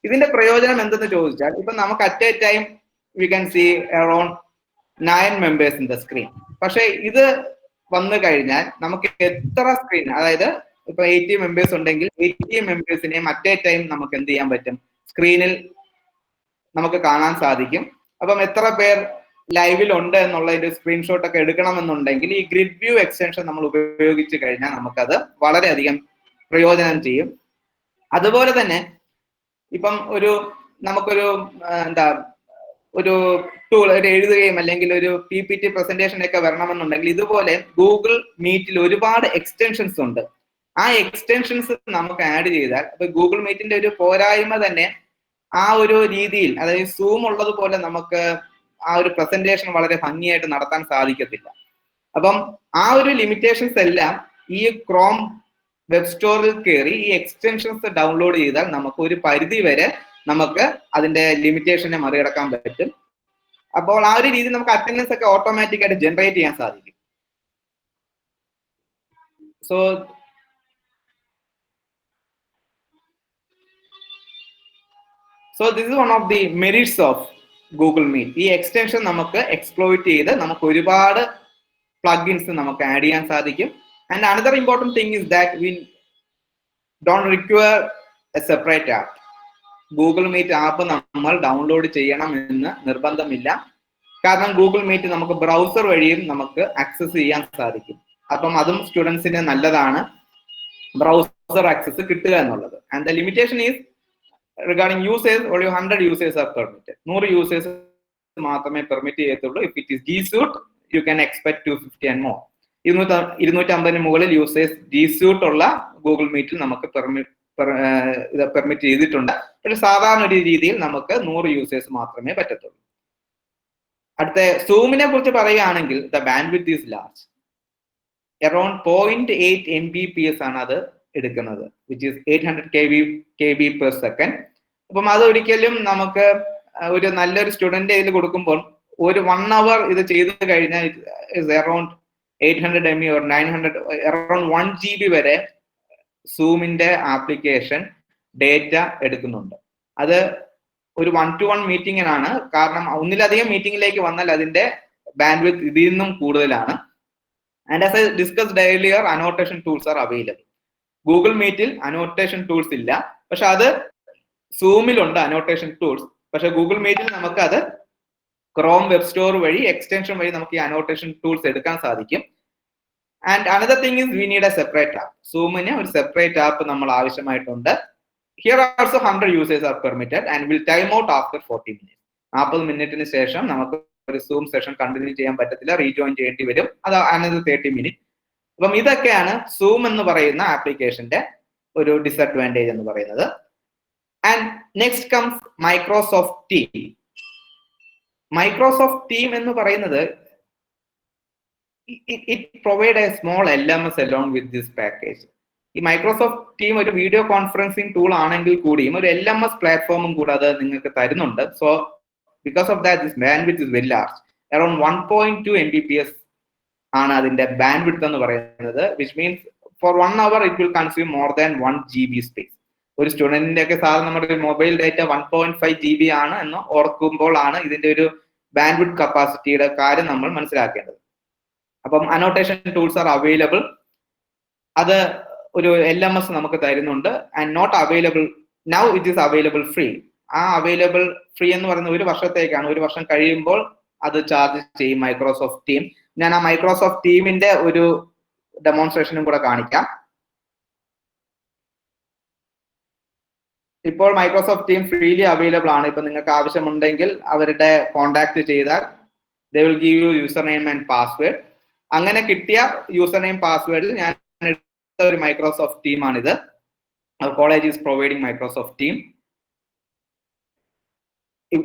[SPEAKER 1] ഇതിന്റെ പ്രയോജനം എന്തെന്ന് ചോദിച്ചാൽ ഇപ്പൊ നമുക്ക് at a time we can see around 9 members in the screen. പക്ഷെ ഇത് വന്നു കഴിഞ്ഞാൽ നമുക്ക് എത്ര സ്ക്രീൻ, അതായത് ഇപ്പൊ 80 members ഉണ്ടെങ്കിൽ 80 members-നെയും അറ്റ് എ ടൈം നമുക്ക് എന്ത് ചെയ്യാൻ പറ്റും, സ്ക്രീനിൽ നമുക്ക് കാണാൻ സാധിക്കും. അപ്പം എത്ര പേർ ലൈവിൽ ഉണ്ട് എന്നുള്ളതിന്റെ സ്ക്രീൻഷോട്ട് ഒക്കെ എടുക്കണമെന്നുണ്ടെങ്കിൽ ഈ ഗ്രിഡ് വ്യൂ എക്സ്റ്റൻഷൻ നമ്മൾ ഉപയോഗിച്ച് കഴിഞ്ഞാൽ നമുക്കത് വളരെയധികം പ്രയോജനം ചെയ്യും. അതുപോലെ തന്നെ ഇപ്പം നമുക്കൊരു ഒരു ടൂൾ എഴുതുകയും അല്ലെങ്കിൽ ഒരു PPT പ്രസന്റേഷൻ ഒക്കെ വരണമെന്നുണ്ടെങ്കിൽ ഇതുപോലെ ഗൂഗിൾ മീറ്റിൽ ഒരുപാട് എക്സ്റ്റൻഷൻസ് ഉണ്ട്. ആ എക്സ്റ്റൻഷൻസ് നമുക്ക് ആഡ് ചെയ്താൽ അപ്പൊ ഗൂഗിൾ മീറ്റിന്റെ ഒരു പോരായ്മ തന്നെ ആ ഒരു രീതിയിൽ, അതായത് സൂം ഉള്ളതുപോലെ നമുക്ക് ആ ഒരു പ്രസന്റേഷൻ വളരെ ഭംഗിയായിട്ട് നടത്താൻ സാധിക്കത്തില്ല. അപ്പം ആ ഒരു ലിമിറ്റേഷൻസ് എല്ലാം ഈ ക്രോം വെബ് സ്റ്റോറിൽ കയറി ഈ എക്സ്റ്റൻഷൻസ് ഡൗൺലോഡ് ചെയ്താൽ നമുക്ക് ഒരു പരിധി വരെ നമുക്ക് അതിന്റെ ലിമിറ്റേഷനെ മറികടക്കാൻ പറ്റും. അപ്പോൾ ആ ഒരു രീതിയിൽ നമുക്ക് അറ്റൻഡൻസ് ഒക്കെ ഓട്ടോമാറ്റിക് ആയിട്ട് ജനറേറ്റ് ചെയ്യാൻ സാധിക്കും. So so this is one of the merits of Google Meet. ഈ എക്സ്റ്റൻഷൻ നമുക്ക് എക്സ്പ്ലോയിറ്റ് ചെയ്ത് നമുക്ക് ഒരുപാട് പ്ലഗിൻസ് നമുക്ക് ആഡ് ചെയ്യാൻ സാധിക്കും. And another important thing is that we don't require a separate app. Google Meet app നമ്മൾ ഡൗൺലോഡ് ചെയ്യണം എന്ന് നിർബന്ധമില്ല. കാരണം ഗൂഗിൾ മീറ്റ് നമുക്ക് ബ്രൗസർ വഴിയും നമുക്ക് ആക്സസ് ചെയ്യാൻ സാധിക്കും. അപ്പം അതും സ്റ്റുഡൻസിന് നല്ലതാണ്, ബ്രൗസർ ആക്സസ് കിട്ടുക എന്നുള്ളത്. And the limitation is regarding users only 100 users are permitted. 100 users മാത്രമേ പെർമിറ്റ് ചെയ്യത്തുള്ളൂ. If it is G Suite you can expect 250 and more. 250 മുകളിൽ യൂസേഴ്സ് G Suite ഉള്ള ഗൂഗിൾ മീറ്റിൽ നമുക്ക് പെർമിറ്റ് ചെയ്തിട്ടുണ്ട്. പക്ഷെ സാധാരണ ഒരു രീതിയിൽ നമുക്ക് 100 യൂസേഴ്സ് മാത്രമേ പറ്റത്തുള്ളൂ. അടുത്ത സൂമിനെ കുറിച്ച് പറയുകയാണെങ്കിൽ the bandwidth is large. Around 0.8 Mbps ആണ് അത് എടുക്കുന്നത്, which is 800 KB per second. അപ്പം അത് ഒരിക്കലും നമുക്ക് ഒരു നല്ലൊരു സ്റ്റുഡന്റ് ഇതിൽ കൊടുക്കുമ്പോൾ ഒരു 1 hour ഇത് ചെയ്ത് കഴിഞ്ഞാൽ around 800 MB or 900 around 1 GB വരെ സൂമിന്റെ ആപ്ലിക്കേഷൻ ഡേറ്റ എടുക്കുന്നുണ്ട്. അത് ഒരു 1-to-1 മീറ്റിംഗിനാണ്. കാരണം ഒന്നിലധികം മീറ്റിംഗിലേക്ക് വന്നാൽ അതിന്റെ ബാൻഡ്വിഡ്ത്ത് ഇതിൽ നിന്നും കൂടുതലാണ്. And as I discussed earlier, annotation tools are available. Google മീറ്റിൽ അനോട്ടേഷൻ ടൂൾസ് ഇല്ല, പക്ഷെ അത് സൂമിലുണ്ട് അനോട്ടേഷൻ ടൂൾസ്. പക്ഷെ ഗൂഗിൾ മീറ്റിൽ നമുക്ക് അത് ക്രോം വെബ് സ്റ്റോർ വഴി എക്സ്റ്റൻഷൻ വഴി നമുക്ക് ഈ അനോട്ടേഷൻ ടൂൾസ് എടുക്കാൻ സാധിക്കും. And another thing is we need a separate app. സൂമിന് ഒരു സെപ്പറേറ്റ് ആപ്പ് നമ്മൾ ആവശ്യമായിട്ടുണ്ട്. Here also 100 users are permitted and will time out after 40 minutes. 40 മിനിറ്റിന് ശേഷം നമുക്ക് ഒരു സൂം സെഷൻ കണ്ടിന്യൂ ചെയ്യാൻ പറ്റത്തില്ല, റീജോയിൻ ചെയ്യേണ്ടി വരും. അത് അനദർ 30 minutes. അപ്പം ഇതൊക്കെയാണ് സൂം എന്ന് പറയുന്ന ആപ്ലിക്കേഷന്റെ ഒരു ഡിസഡ്വാൻറ്റേജ് എന്ന് പറയുന്നത്. And next comes Microsoft team. Microsoft team എന്ന് പറയുന്നത് it provide a small LMS along with this package. ഈ മൈക്രോസോഫ്റ്റ് ടീം ഒരു വീഡിയോ കോൺഫറൻസിങ് ടൂൾ ആണെങ്കിൽ കൂടിയും ഒരു LMS പ്ലാറ്റ്ഫോമും കൂടെ അത് നിങ്ങൾക്ക് തരുന്നുണ്ട്. So because of that this bandwidth is very large. Around 1.2 Mbps ആണ് അതിന്റെ ബാൻഡ്വിഡ്ത്ത് എന്ന് പറയുന്നത്, which means for 1 hour it will consume more than 1 GB space. ഒരു സ്റ്റുഡന്റിന്റെ ഒക്കെ സാധാരണ നമ്മുടെ മൊബൈൽ ഡേറ്റ 1.5 GB ആണ് എന്ന് ഓർക്കുമ്പോൾ ആണ് ഇതിന്റെ ഒരു ബാൻഡ്വിഡ്ത്ത് കപ്പാസിറ്റിയുടെ കാര്യം നമ്മൾ മനസ്സിലാക്കേണ്ടത്. അപ്പം അനോട്ടേഷൻ ടൂൾസ് ആർ അവൈലബിൾ. അത് ഒരു LMS നമുക്ക് തരുന്നുണ്ട്. And not available now, it is available free. ആ അവൈലബിൾ ഫ്രീ എന്ന് പറയുന്നത് 1 വർഷത്തേക്കാണ്. 1 വർഷം കഴിയുമ്പോൾ അത് ചാർജ് ചെയ്യും മൈക്രോസോഫ്റ്റ് ടീം. ഞാൻ ആ മൈക്രോസോഫ്റ്റ് ടീമിന്റെ ഒരു ഡെമോൺസ്ട്രേഷനും കൂടെ കാണിക്കാം. ഇപ്പോൾ മൈക്രോസോഫ്റ്റ് ടീം ഫ്രീലി അവൈലബിൾ ആണ്. ഇപ്പൊ നിങ്ങൾക്ക് ആവശ്യമുണ്ടെങ്കിൽ അവരുടെ കോണ്ടാക്ട് ചെയ്താൽ they will give you user name and password. അങ്ങനെ കിട്ടിയ യൂസർ നെയിം പാസ്വേഡിൽ ഞാൻ എടുത്ത ഒരു മൈക്രോസോഫ്റ്റ് ടീമാണിത്. College is providing Microsoft team.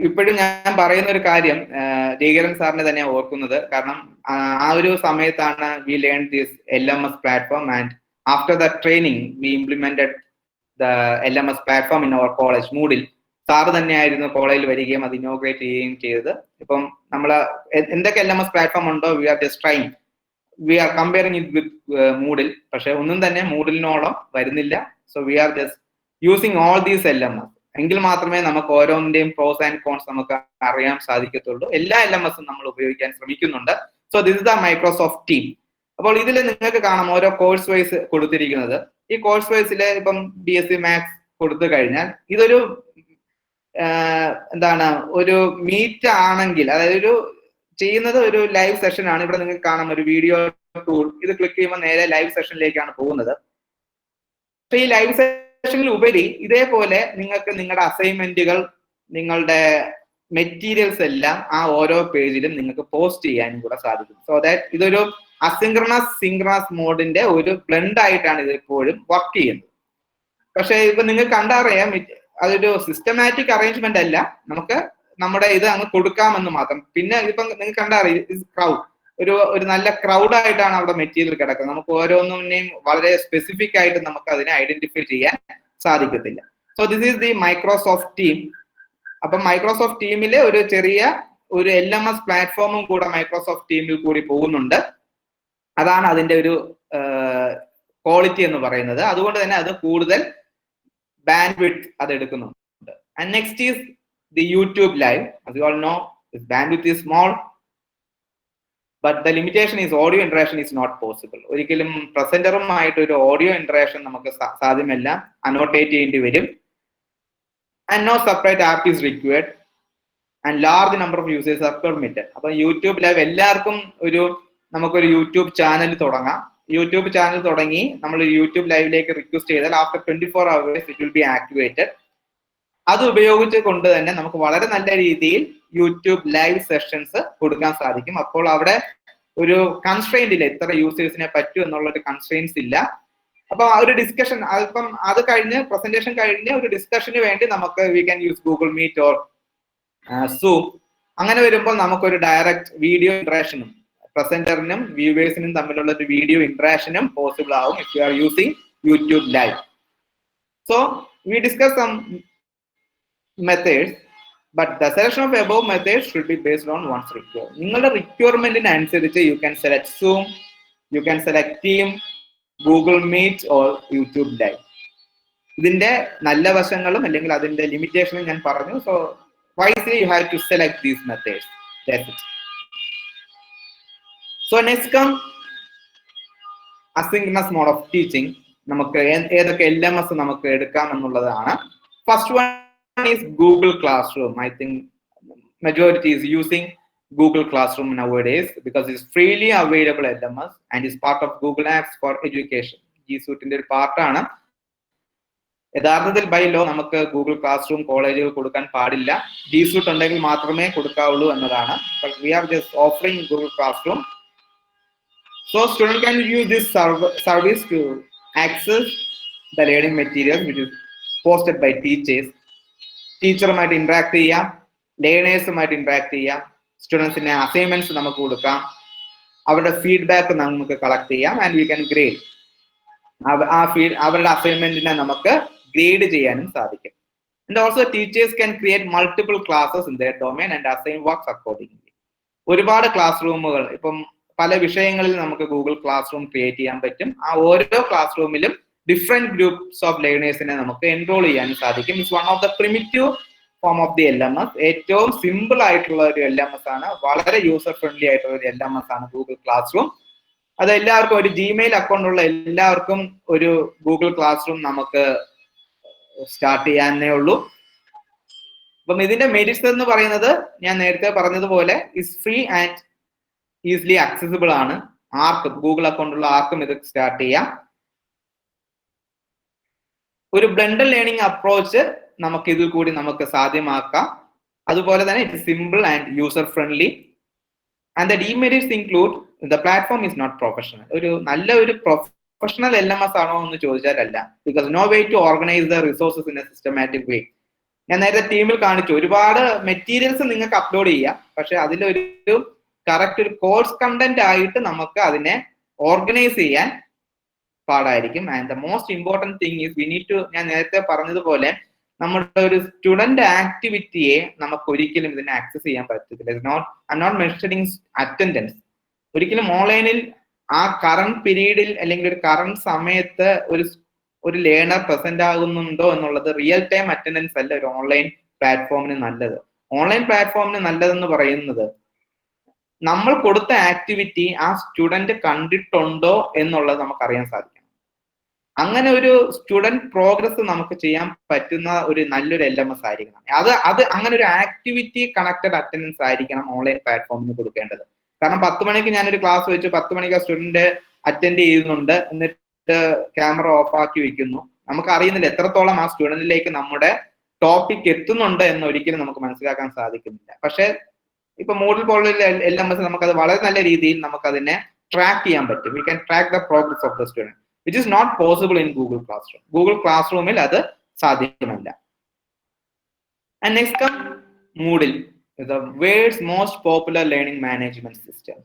[SPEAKER 1] ഇപ്പോഴും ഞാൻ പറയുന്ന ഒരു കാര്യം ജയകരൻ സാറിനെ തന്നെ ഓർക്കുന്നത്. കാരണം ആ ഒരു സമയത്താണ് we learn this LMS platform and after the training we implemented the LMS platform in our college. Moodle sir തന്നെയായിരുന്നു കോളേജിൽ വരികയും അത് ഇനോഗ്രേറ്റ് ചെയ്യുകയും ചെയ്തത്. ഇപ്പം നമ്മൾ എന്തൊക്കെ LMS പ്ലാറ്റ്ഫോം ഉണ്ടോ we are just trying, we are comparing it with Moodle. പക്ഷെ ഒന്നും തന്നെ മൂഡിലിനോളം വരുന്നില്ല. So we are just using all these LMS. എങ്കിൽ മാത്രമേ നമുക്ക് ഓരോന്നിന്റെയും പ്രോസ് ആൻഡ് കോൺസ് നമുക്ക് അറിയാൻ സാധിക്കത്തുള്ളൂ. എല്ലാ LMS നമ്മൾ ഉപയോഗിക്കാൻ ശ്രമിക്കുന്നുണ്ട്. So this is the Microsoft team. അപ്പോൾ ഇതിൽ നിങ്ങൾക്ക് കാണാം ഓരോ കോഴ്സ് വൈസ് കൊടുത്തിരിക്കുന്നത്. ഈ കോഴ്സ് വൈസില് ഇപ്പം BSc മാത്സ് കൊടുത്തു കഴിഞ്ഞാൽ ഇതൊരു എന്താണ് ഒരു മീറ്റ് ആണെങ്കിൽ, അതായത് ഒരു ചെയ്യുന്നത് ഒരു ലൈവ് സെഷൻ ആണ്. ഇവിടെ നിങ്ങൾക്ക് കാണാം ഒരു വീഡിയോ ടൂൾ. ഇത് ക്ലിക്ക് ചെയ്യുമ്പോൾ നേരെ ലൈവ് സെഷനിലേക്കാണ് പോകുന്നത്. പക്ഷേ ഈ ലൈവ് സെഷനിൽ ഉപരി ഇതേപോലെ നിങ്ങൾക്ക് നിങ്ങളുടെ അസൈൻമെന്റുകൾ, നിങ്ങളുടെ മെറ്റീരിയൽസ് എല്ലാം ആ ഓരോ പേജിലും നിങ്ങൾക്ക് പോസ്റ്റ് ചെയ്യാനും കൂടെ സാധിക്കും. സോ ദാറ്റ് ഇതൊരു അസിൻക്രണസ് സിൻക്രണസ് മോഡിന്റെ ഒരു ബ്ലെൻഡ് ആയിട്ടാണ് ഇത് എപ്പോഴും വർക്ക് ചെയ്യുന്നത്. പക്ഷെ ഇപ്പൊ നിങ്ങൾക്ക് കണ്ടറിയാം അതൊരു സിസ്റ്റമാറ്റിക് അറേഞ്ച്മെന്റ് അല്ല. നമുക്ക് നമ്മുടെ ഇത് അങ്ങ് കൊടുക്കാമെന്ന് മാത്രം. പിന്നെ ഇപ്പൊ നിങ്ങൾക്ക് കണ്ടറിയാം ക്രൗഡ് ഒരു നല്ല ക്രൗഡായിട്ടാണ് അവിടെ മെറ്റീരിയൽ കിടക്കുന്നത്. നമുക്ക് ഓരോന്നിനെയും വളരെ സ്പെസിഫിക് ആയിട്ട് നമുക്ക് അതിനെ ഐഡന്റിഫൈ ചെയ്യാൻ സാധിക്കത്തില്ല. So this is the Microsoft team. അപ്പം മൈക്രോസോഫ്റ്റ് ടീമിലെ ഒരു ചെറിയ ഒരു LMS പ്ലാറ്റ്ഫോമും കൂടെ മൈക്രോസോഫ്റ്റ് ടീമിൽ കൂടി പോകുന്നുണ്ട്. അതാണ് അതിന്റെ ഒരു ക്വാളിറ്റി എന്ന് പറയുന്നത്. അതുകൊണ്ട് തന്നെ അത് കൂടുതൽ ബാൻഡ്വിഡ്ത്ത് അത് എടുക്കുന്നുണ്ട്. And next is the YouTube Live. As you all know, its bandwidth is small, but the limitation is audio interaction is not possible. ഒരിക്കലും പ്രസന്ററുമായിട്ട് ഒരു ഓഡിയോ ഇന്ററാക്ഷൻ നമുക്ക് സാധ്യമല്ല, അനോട്ടേറ്റ് ചെയ്യേണ്ടി വരും. And no separate app is required. And large number of users are permitted. അപ്പോൾ YouTube live എല്ലാവർക്കും നമുക്കൊരു YouTube channel തുടങ്ങാം. യൂട്യൂബ് ചാനൽ തുടങ്ങി നമ്മൾ യൂട്യൂബ് ലൈവിലേക്ക് റിക്വസ്റ്റ് ചെയ്താൽ after 24 hours it will be activated. അത് ഉപയോഗിച്ച് കൊണ്ട് തന്നെ നമുക്ക് വളരെ നല്ല രീതിയിൽ യൂട്യൂബ് ലൈവ് സെഷൻസ് കൊടുക്കാൻ സാധിക്കും. അപ്പോൾ അവിടെ ഒരു കൺസ്ട്രെയിന്റ് ഇല്ല, ഇത്ര യൂസേഴ്സിനെ പറ്റൂ എന്നുള്ളൊരു കൺസ്ട്രെയിൻസ് ഇല്ല. അപ്പൊ ആ ഒരു ഡിസ്കഷൻ അത് കഴിഞ്ഞ് പ്രസന്റേഷൻ കഴിഞ്ഞ് ഒരു ഡിസ്കഷന് വേണ്ടി നമുക്ക് we can use Google Meet or Zoom. അങ്ങനെ വരുമ്പോൾ നമുക്കൊരു ഡയറക്റ്റ് വീഡിയോ ഇന്ററാക്ഷനും പ്രസന്ററിനും വ്യൂവേഴ്സിനും തമ്മിലുള്ള ഒരു വീഡിയോ ഇന്ററാക്ഷനും പോസിബിൾ ആവും if you are using YouTube live. So we discuss some methods, but the selection of above methods should be based on one's requirement. നിങ്ങളുടെ റിക്വയർമെന്റിന് അനുസരിച്ച് you can select Zoom, you can select Team, Google Meet or YouTube Live. ഇതിന്റെ നല്ല വശങ്ങളും അല്ലെങ്കിൽ അതിന്റെ ലിമിറ്റേഷനും ഞാൻ പറഞ്ഞു. So wisely you have to select these methods. That's it. So next come asynchronous mode of teaching. നമുക്ക് ഏതൊക്കെ LMS നമുക്ക് എടുക്കാം എന്നുള്ളതാണ്. First one is Google Classroom. I think majority is using Google Classroom nowadays because it's freely available LMS and is part of Google Apps for Education. G Suite ഒരു പാർട്ടാണ്. യഥാർത്ഥത്തിൽ by law നമുക്ക് Google class room കോളേജുകൾ കൊടുക്കാൻ പാടില്ല. G Suite ഉണ്ടെങ്കിൽ മാത്രമേ കൊടുക്കാവുള്ളൂ എന്നതാണ്. But we are just offering Google Classroom. So student can use this service to access the learning materials which is posted by teachers. ടീച്ചറുമായിട്ട് ഇന്ററാക്ട് ചെയ്യാം, ലേണേഴ്സുമായിട്ട് ഇന്ററാക്ട് ചെയ്യാം, സ്റ്റുഡൻസിന്റെ അസൈൻമെന്റ്സ് നമുക്ക് കൊടുക്കാം, അവരുടെ ഫീഡ്ബാക്ക് നമുക്ക് കളക്ട് ചെയ്യാം ആൻഡ് വി ക്യാൻ ഗ്രേഡ്. അവരുടെ അസൈൻമെന്റിനെ നമുക്ക് ഗ്രേഡ് ചെയ്യാനും സാധിക്കും. And also teachers can create multiple classes in there domain and assign works accordingly. ഒരുപാട് ക്ലാസ് റൂമുകൾ, ഇപ്പം പല വിഷയങ്ങളിൽ നമുക്ക് ഗൂഗിൾ ക്ലാസ് റൂം ക്രിയേറ്റ് ചെയ്യാൻ പറ്റും. ആ ഓരോ ക്ലാസ് റൂമിലും ഡിഫറെന്റ് ഗ്രൂപ്പ്സ് ഓഫ് ലേണേഴ്സിനെ നമുക്ക് എൻറോൾ ചെയ്യാൻ സാധിക്കും. It's one of the primitive form of the LMS. ഏറ്റവും സിമ്പിൾ ആയിട്ടുള്ള ഒരു LMS ആണ്, വളരെ യൂസർ ഫ്രണ്ട്ലി ആയിട്ടുള്ള ഒരു LMS ആണ് ഗൂഗിൾ ക്ലാസ് റൂം. അത് എല്ലാവർക്കും ഒരു ജിമെയിൽ അക്കൗണ്ട് ഉള്ള എല്ലാവർക്കും ഒരു ഗൂഗിൾ ക്ലാസ് റൂം നമുക്ക് സ്റ്റാർട്ട് ചെയ്യാനേ ഉള്ളൂ. അപ്പം ഇതിന്റെ മെരിറ്റ്സ് എന്ന് പറയുന്നത് ഞാൻ നേരത്തെ പറഞ്ഞതുപോലെ is free and easily accessible ആണ്. ആർക്കും ഗൂഗിൾ അക്കൗണ്ട് ഉള്ള ആർക്കും ഇത് സ്റ്റാർട്ട് ചെയ്യാം. ഒരു ബ്ലെൻഡഡ് ലേണിംഗ് അപ്രോച്ച് നമുക്ക് ഇതിൽ കൂടി നമുക്ക് സാധ്യമാക്കാം. അതുപോലെ തന്നെ it simple and user friendly. And the demerits include the platform is not professional. നല്ല ഒരു പ്രൊഫഷണൽ LMS ആണോ എന്ന് ചോദിച്ചാൽ അല്ല. Because no way to organise the resources in a systematic way. ഞാൻ നേരത്തെ ടീമിൽ കാണിച്ചു, ഒരുപാട് മെറ്റീരിയൽസ് നിങ്ങൾക്ക് അപ്ലോഡ് ചെയ്യാം, പക്ഷെ അതിലൊരു കറക്റ്റ് ഒരു കോഴ്സ് കണ്ടന്റ് ആയിട്ട് നമുക്ക് അതിനെ ഓർഗനൈസ് ചെയ്യാൻ പാടായിരിക്കും. And the most important thing is we need to, ഞാൻ നേരത്തെ പറഞ്ഞതുപോലെ നമ്മുടെ ഒരു സ്റ്റുഡന്റ് ആക്ടിവിറ്റിയെ നമുക്ക് ഒരിക്കലും ഇതിനെ ആക്സസ് ചെയ്യാൻ പറ്റത്തില്ല. I'm not mentioning attendance. ഒരിക്കലും ഓൺലൈനിൽ ആ കറണ്ട് പീരീഡിൽ അല്ലെങ്കിൽ ഒരു കറണ്ട് സമയത്ത് ഒരു ലേണർ പ്രസന്റ് ആകുന്നുണ്ടോ എന്നുള്ളത് റിയൽ ടൈം അറ്റൻഡൻസ് അല്ല ഒരു ഓൺലൈൻ പ്ലാറ്റ്ഫോമിന് നല്ലത്. ഓൺലൈൻ പ്ലാറ്റ്ഫോമിന് നല്ലതെന്ന് പറയുന്നത് നമ്മൾ കൊടുത്ത ആക്ടിവിറ്റി ആ സ്റ്റുഡന്റ് കണ്ടിട്ടുണ്ടോ എന്നുള്ളത് നമുക്ക് അറിയാൻ സാധിക്കും. അങ്ങനെ ഒരു സ്റ്റുഡന്റ് പ്രോഗ്രസ് നമുക്ക് ചെയ്യാൻ പറ്റുന്ന ഒരു നല്ലൊരു LMS ആയിരിക്കണം. അത് അങ്ങനെ ഒരു ആക്ടിവിറ്റി കണക്റ്റഡ് അറ്റൻഡൻസ് ആയിരിക്കണം ഓൺലൈൻ പ്ലാറ്റ്ഫോമിന് കൊടുക്കേണ്ടത്. കാരണം 10 മണിക്ക് ഞാനൊരു ക്ലാസ് വെച്ച് 10 മണിക്ക് സ്റ്റുഡന്റ് അറ്റൻഡ് ചെയ്യുന്നുണ്ട്, എന്നിട്ട് ക്യാമറ ഓഫ് ആക്കി വെക്കുന്നു. നമുക്ക് അറിയുന്നില്ല എത്രത്തോളം ആ സ്റ്റുഡന്റിലേക്ക് നമ്മുടെ ടോപ്പിക് എത്തുന്നുണ്ട് എന്ന് ഒരിക്കലും നമുക്ക് മനസ്സിലാക്കാൻ സാധിക്കുന്നില്ല. പക്ഷെ ഇപ്പൊ മോഡൽ പോലുള്ള LMS നമുക്കത് വളരെ നല്ല രീതിയിൽ നമുക്കതിനെ ട്രാക്ക് ചെയ്യാൻ പറ്റും. We can track the progress of the student which is not possible in Google classroom. Google class റൂമിൽ അത് സാധ്യമല്ല. And next come Moodle, the world's most popular learning management system.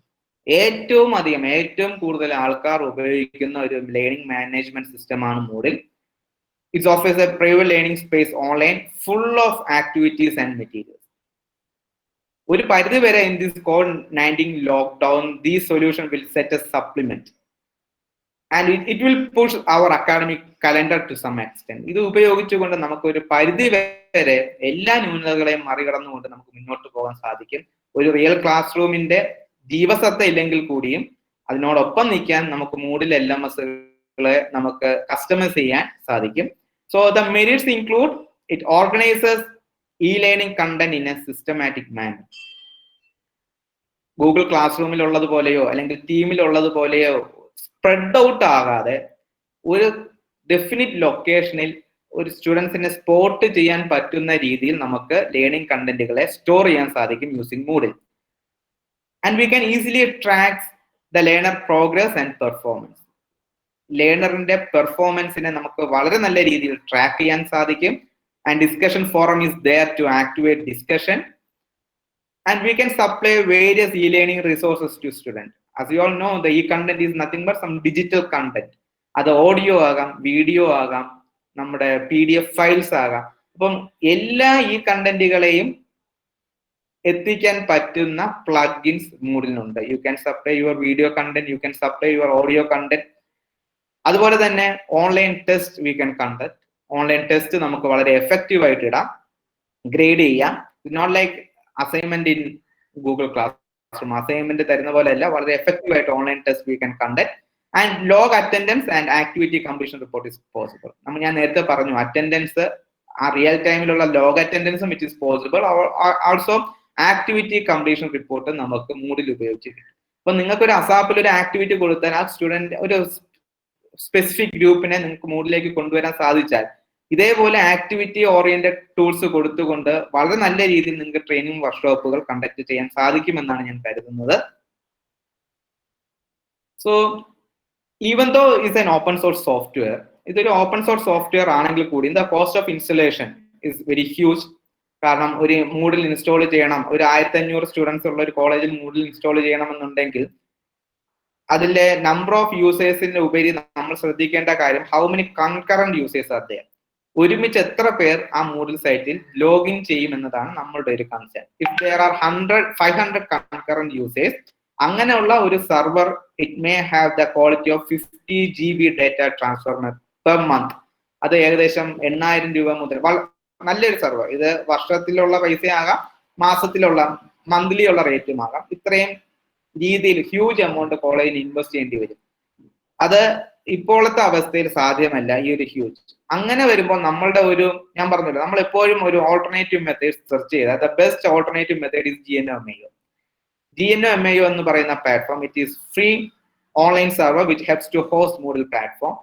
[SPEAKER 1] ഏറ്റവും കൂടുതൽ ആൾക്കാർ ഉപയോഗിക്കുന്ന ഒരു ലേണിംഗ് മാനേജ്മെന്റ് സിസ്റ്റം ആണ് Moodle. It offers a private learning space online full of activities and materials. ഒരു പരിധി വരെ in this COVID-19 lockdown, these solutions will set a supplement. And it will push our academic calendar to some extent. ഇത് ഉപയോഗിച്ചുകൊണ്ട് നമുക്ക് ഒരു പരിധി വരെ എല്ലാ ന്യൂനതകളെയും മറികടന്നുകൊണ്ട് നമുക്ക് മുന്നോട്ട് പോകാൻ സാധിക്കും. ഒരു റിയൽ ക്ലാസ് റൂമിന്റെ ജീവസത്ത ഇല്ലെങ്കിൽ കൂടിയും അതിനോടൊപ്പം നിൽക്കാൻ നമുക്ക് മൂഡിൽ LMSകളെ നമുക്ക് കസ്റ്റമൈസ് ചെയ്യാൻ സാധിക്കും. So the merits include it organises e-learning content in a systematic manner. Google class റൂമിൽ ഉള്ളതുപോലെയോ അല്ലെങ്കിൽ ടീമിൽ ഉള്ളതുപോലെയോ സ്പ്രെഡ് ഔട്ട് ആകാതെ ഒരു ഡെഫിനിറ്റ് ലൊക്കേഷനിൽ ഒരു സ്റ്റുഡൻസിനെ സ്പോട്ട് ചെയ്യാൻ പറ്റുന്ന രീതിയിൽ നമുക്ക് ലേണിംഗ് കണ്ടന്റുകളെ സ്റ്റോർ ചെയ്യാൻ സാധിക്കും using Moodle. And we can easily track the learner progress and performance. ലേണറിന്റെ പെർഫോമൻസിനെ നമുക്ക് വളരെ നല്ല രീതിയിൽ ട്രാക്ക് ചെയ്യാൻ സാധിക്കും. And discussion forum is there to activate discussion, and we can supply various e-learning resources to students. As you all know, the e-content is nothing but some digital content. അത് audio ആകാം, video ആകാം, നമ്മുടെ PDF files ആകാം. അപ്പം എല്ലാ ഈ കണ്ടന്റുകളെയും എത്തിക്കാൻ പറ്റുന്ന പ്ലഗിൻസ് മൂഡിലുണ്ട്. You can supply your video content, you can supply your audio content. അതുപോലെ തന്നെ online test we can conduct. Online test നമുക്ക് വളരെ എഫക്റ്റീവ് ആയിട്ട് ഇടാം, ഗ്രേഡ് ചെയ്യാം. It not like assignment in Google Classroom. Assignment തരുന്ന പോലെ അല്ല, വളരെ എഫക്റ്റീവ് ആയിട്ട് online test we can conduct. And log attendance and activity completion report is possible. ഞാൻ നേരത്തെ പറഞ്ഞു, അറ്റൻഡൻസ് ആ റിയൽ ടൈമിലുള്ള ലോഗ് അറ്റൻഡൻസും it is possible. Also activity completion report നമുക്ക് മൂഡിൽ ഉപയോഗിച്ച് കിട്ടും. അപ്പൊ നിങ്ങൾക്ക് ഒരു അസാപ്പിൽ ഒരു ആക്ടിവിറ്റി കൊടുത്താൽ ആ സ്റ്റുഡന്റ് ഒരു സ്പെസിഫിക് ഗ്രൂപ്പിനെ നിങ്ങൾക്ക് മൂഡിലേക്ക് കൊണ്ടുവരാൻ സാധിച്ചാൽ ഇതേപോലെ ആക്ടിവിറ്റി ഓറിയന്റഡ് ടൂൾസ് കൊടുത്തുകൊണ്ട് വളരെ നല്ല രീതിയിൽ നിങ്ങൾക്ക് ട്രെയിനിങ് വർക്ക്ഷോപ്പുകൾ കണ്ടക്ട് ചെയ്യാൻ സാധിക്കുമെന്നാണ് ഞാൻ കരുതുന്നത്. So even though is an open source software, ഇതൊരു ഓപ്പൺ സോഴ്സ് സോഫ്റ്റ്വെയർ ആണെങ്കിൽ കൂടി the cost of installation is very huge. കാരണം ഒരു മൂഡിൽ ഇൻസ്റ്റാൾ ചെയ്യണം, ഒരു 1500 സ്റ്റുഡൻസ് ഉള്ള ഒരു കോളേജിൽ മൂഡിൽ ഇൻസ്റ്റാൾ ചെയ്യണമെന്നുണ്ടെങ്കിൽ അതിലെ നമ്പർ ഓഫ് യൂസേഴ്സിന് ഉപരി നമ്മൾ ശ്രദ്ധിക്കേണ്ട കാര്യം how many concurrent users R there. ഒരുമിച്ച് എത്ര പേർ ആ മൂഡിൽ സൈറ്റിൽ ലോഗിൻ ചെയ്യും എന്നതാണ് നമ്മളുടെ ഒരു concern. If there are 500 concurrent users, അങ്ങനെയുള്ള ഒരു server it may have the quality of 50 GB data transfer per month. അത് ഏകദേശം 8000 രൂപ മുതൽ നല്ലൊരു സർവർ. ഇത് വർഷത്തിലുള്ള പൈസയാകാം, മാസത്തിലുള്ള മന്ത്ലി ഉള്ള റേറ്റും ആകാം. ഇത്രയും രീതിയിൽ ഹ്യൂജ് എമൗണ്ട് കോളേജിന് ഇൻവെസ്റ്റ് ചെയ്യേണ്ടി വരും. അത് ഇപ്പോഴത്തെ അവസ്ഥയിൽ സാധ്യമല്ല, ഈ ഒരു ഹ്യൂജ്. അങ്ങനെ വരുമ്പോൾ നമ്മളുടെ ഒരു, ഞാൻ പറഞ്ഞല്ലോ, നമ്മൾ എപ്പോഴും ഒരു ഓൾട്ടർനേറ്റീവ് മെത്തേഡ് സെർച്ച് ചെയ്താൽ the best alternative method is GNO-MAO. GNO-MAO എന്ന് പറയുന്ന platform it is free online server which helps to host Moodle platform.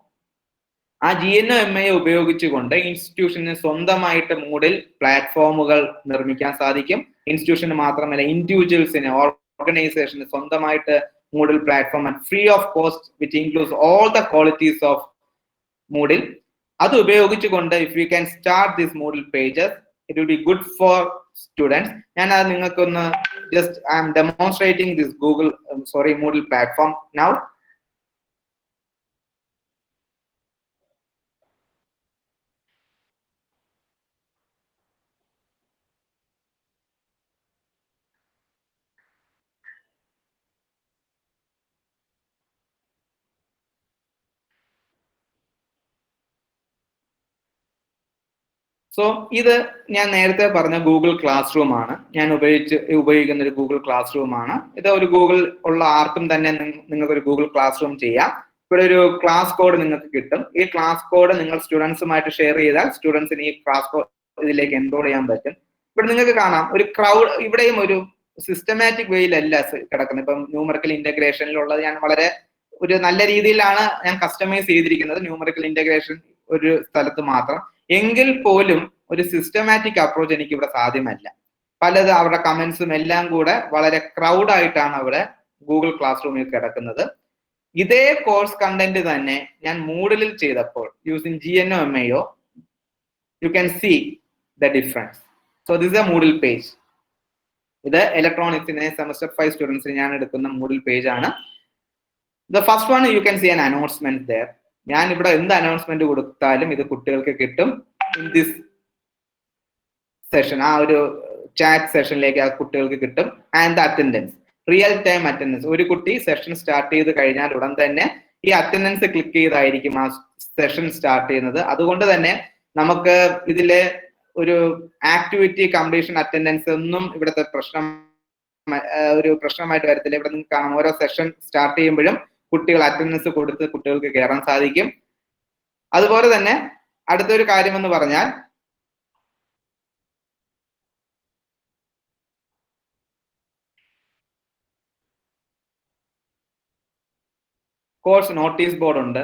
[SPEAKER 1] ആ GNO-MAO ഉപയോഗിച്ചുകൊണ്ട് ഇൻസ്റ്റിറ്റ്യൂഷന് സ്വന്തമായിട്ട് മൂഡിൽ പ്ലാറ്റ്ഫോമുകൾ നിർമ്മിക്കാൻ സാധിക്കും. ഇൻസ്റ്റിറ്റ്യൂഷന് മാത്രമല്ല, ഇൻഡിവിജ്വൽസിന്, ഓർഗനൈസേഷന് സ്വന്തമായിട്ട് Moodle platform and free of cost, which includes all the qualities of Moodle. അത് ഉപയോഗിച്ചുകൊണ്ട് if we can start these Moodle pages, it will be good for students. ഞാൻ അത് നിങ്ങൾക്കൊന്ന് just I am demonstrating this Moodle platform now. So ഇത് ഞാൻ നേരത്തെ പറഞ്ഞ Google class room ആണ്. ഞാൻ ഉപയോഗിക്കുന്ന ഒരു ഗൂഗിൾ ക്ലാസ് റൂം ആണ്. ഇത് ഒരു ഗൂഗിൾ ഉള്ള ആർക്കും തന്നെ നിങ്ങൾക്ക് ഒരു ഗൂഗിൾ ക്ലാസ് റൂം ചെയ്യാം. ഇവിടെ ഒരു ക്ലാസ് കോഡ് നിങ്ങൾക്ക് കിട്ടും. ഈ ക്ലാസ് കോഡ് നിങ്ങൾ സ്റ്റുഡൻസുമായിട്ട് ഷെയർ ചെയ്താൽ സ്റ്റുഡൻസിന് ഈ ക്ലാസ് കോഡ് ഇതിലേക്ക് എൻറോൾ ചെയ്യാൻ പറ്റും. ഇവിടെ നിങ്ങൾക്ക് കാണാം ഒരു ക്രൗഡ്, ഇവിടെയും ഒരു സിസ്റ്റമാറ്റിക് വേയിലല്ല കിടക്കുന്നത്. ഇപ്പം ന്യൂമറിക്കൽ ഇന്റഗ്രേഷനിലുള്ളത് ഞാൻ വളരെ ഒരു നല്ല രീതിയിലാണ് ഞാൻ കസ്റ്റമൈസ് ചെയ്തിരിക്കുന്നത്. ന്യൂമറിക്കൽ ഇന്റഗ്രേഷൻ ഒരു സ്ഥലത്ത് മാത്രം, എങ്കിൽ പോലും ഒരു സിസ്റ്റമാറ്റിക് അപ്രോച്ച് എനിക്ക് ഇവിടെ സാധ്യമല്ല. പലത് അവരുടെ കമന്റ്സും എല്ലാം കൂടെ വളരെ ക്രൗഡ് ആയിട്ടാണ് അവിടെ ഗൂഗിൾ ക്ലാസ് റൂമിൽ കിടക്കുന്നത്. ഇതേ കോഴ്സ് കണ്ടന്റ് തന്നെ ഞാൻ മൂഡിൽ ചെയ്തപ്പോൾ using GNO-MAO, you can see the difference. So this a Moodle page. ഇത് ഇലക്ട്രോണിക്സിനെ സെമസ്റ്റർ 5 സ്റ്റുഡൻസിന് ഞാൻ എടുക്കുന്ന മൂഡിൽ പേജ് ആണ്. The first one you can see an announcement there. ഞാൻ ഇവിടെ എന്ത് അനൗൺസ്മെന്റ് കൊടുത്താലും ഇത് കുട്ടികൾക്ക് കിട്ടും ഇൻ ദിസ് സെഷൻ. ആ ഒരു ചാറ്റ് സെഷനിലേക്ക് ആ കുട്ടികൾക്ക് കിട്ടും. And the attendance, real time attendance. ഒരു കുട്ടി സെഷൻ സ്റ്റാർട്ട് ചെയ്ത് കഴിഞ്ഞാൽ ഉടൻ തന്നെ ഈ അറ്റൻഡൻസ് ക്ലിക്ക് ചെയ്തായിരിക്കും ആ സെഷൻ സ്റ്റാർട്ട് ചെയ്യുന്നത്. അതുകൊണ്ട് തന്നെ നമുക്ക് ഇതിലെ ഒരു ആക്ടിവിറ്റി കംപ്ലീഷൻ അറ്റൻഡൻസ് ഒന്നും ഇവിടുത്തെ ഒരു പ്രശ്നമായിട്ട് വരത്തില്ല. ഇവിടെ നിങ്ങൾക്ക് കാണാം, ഓരോ സെഷൻ സ്റ്റാർട്ട് ചെയ്യുമ്പോഴും കുട്ടികൾ അറ്റൻഡൻസ് കൊടുത്ത് കുട്ടികൾക്ക് കയറാൻ സാധിക്കും. അതുപോലെ തന്നെ അടുത്തൊരു കാര്യം എന്ന് പറഞ്ഞാൽ കോഴ്സ് നോട്ടീസ് ബോർഡ് ഉണ്ട്.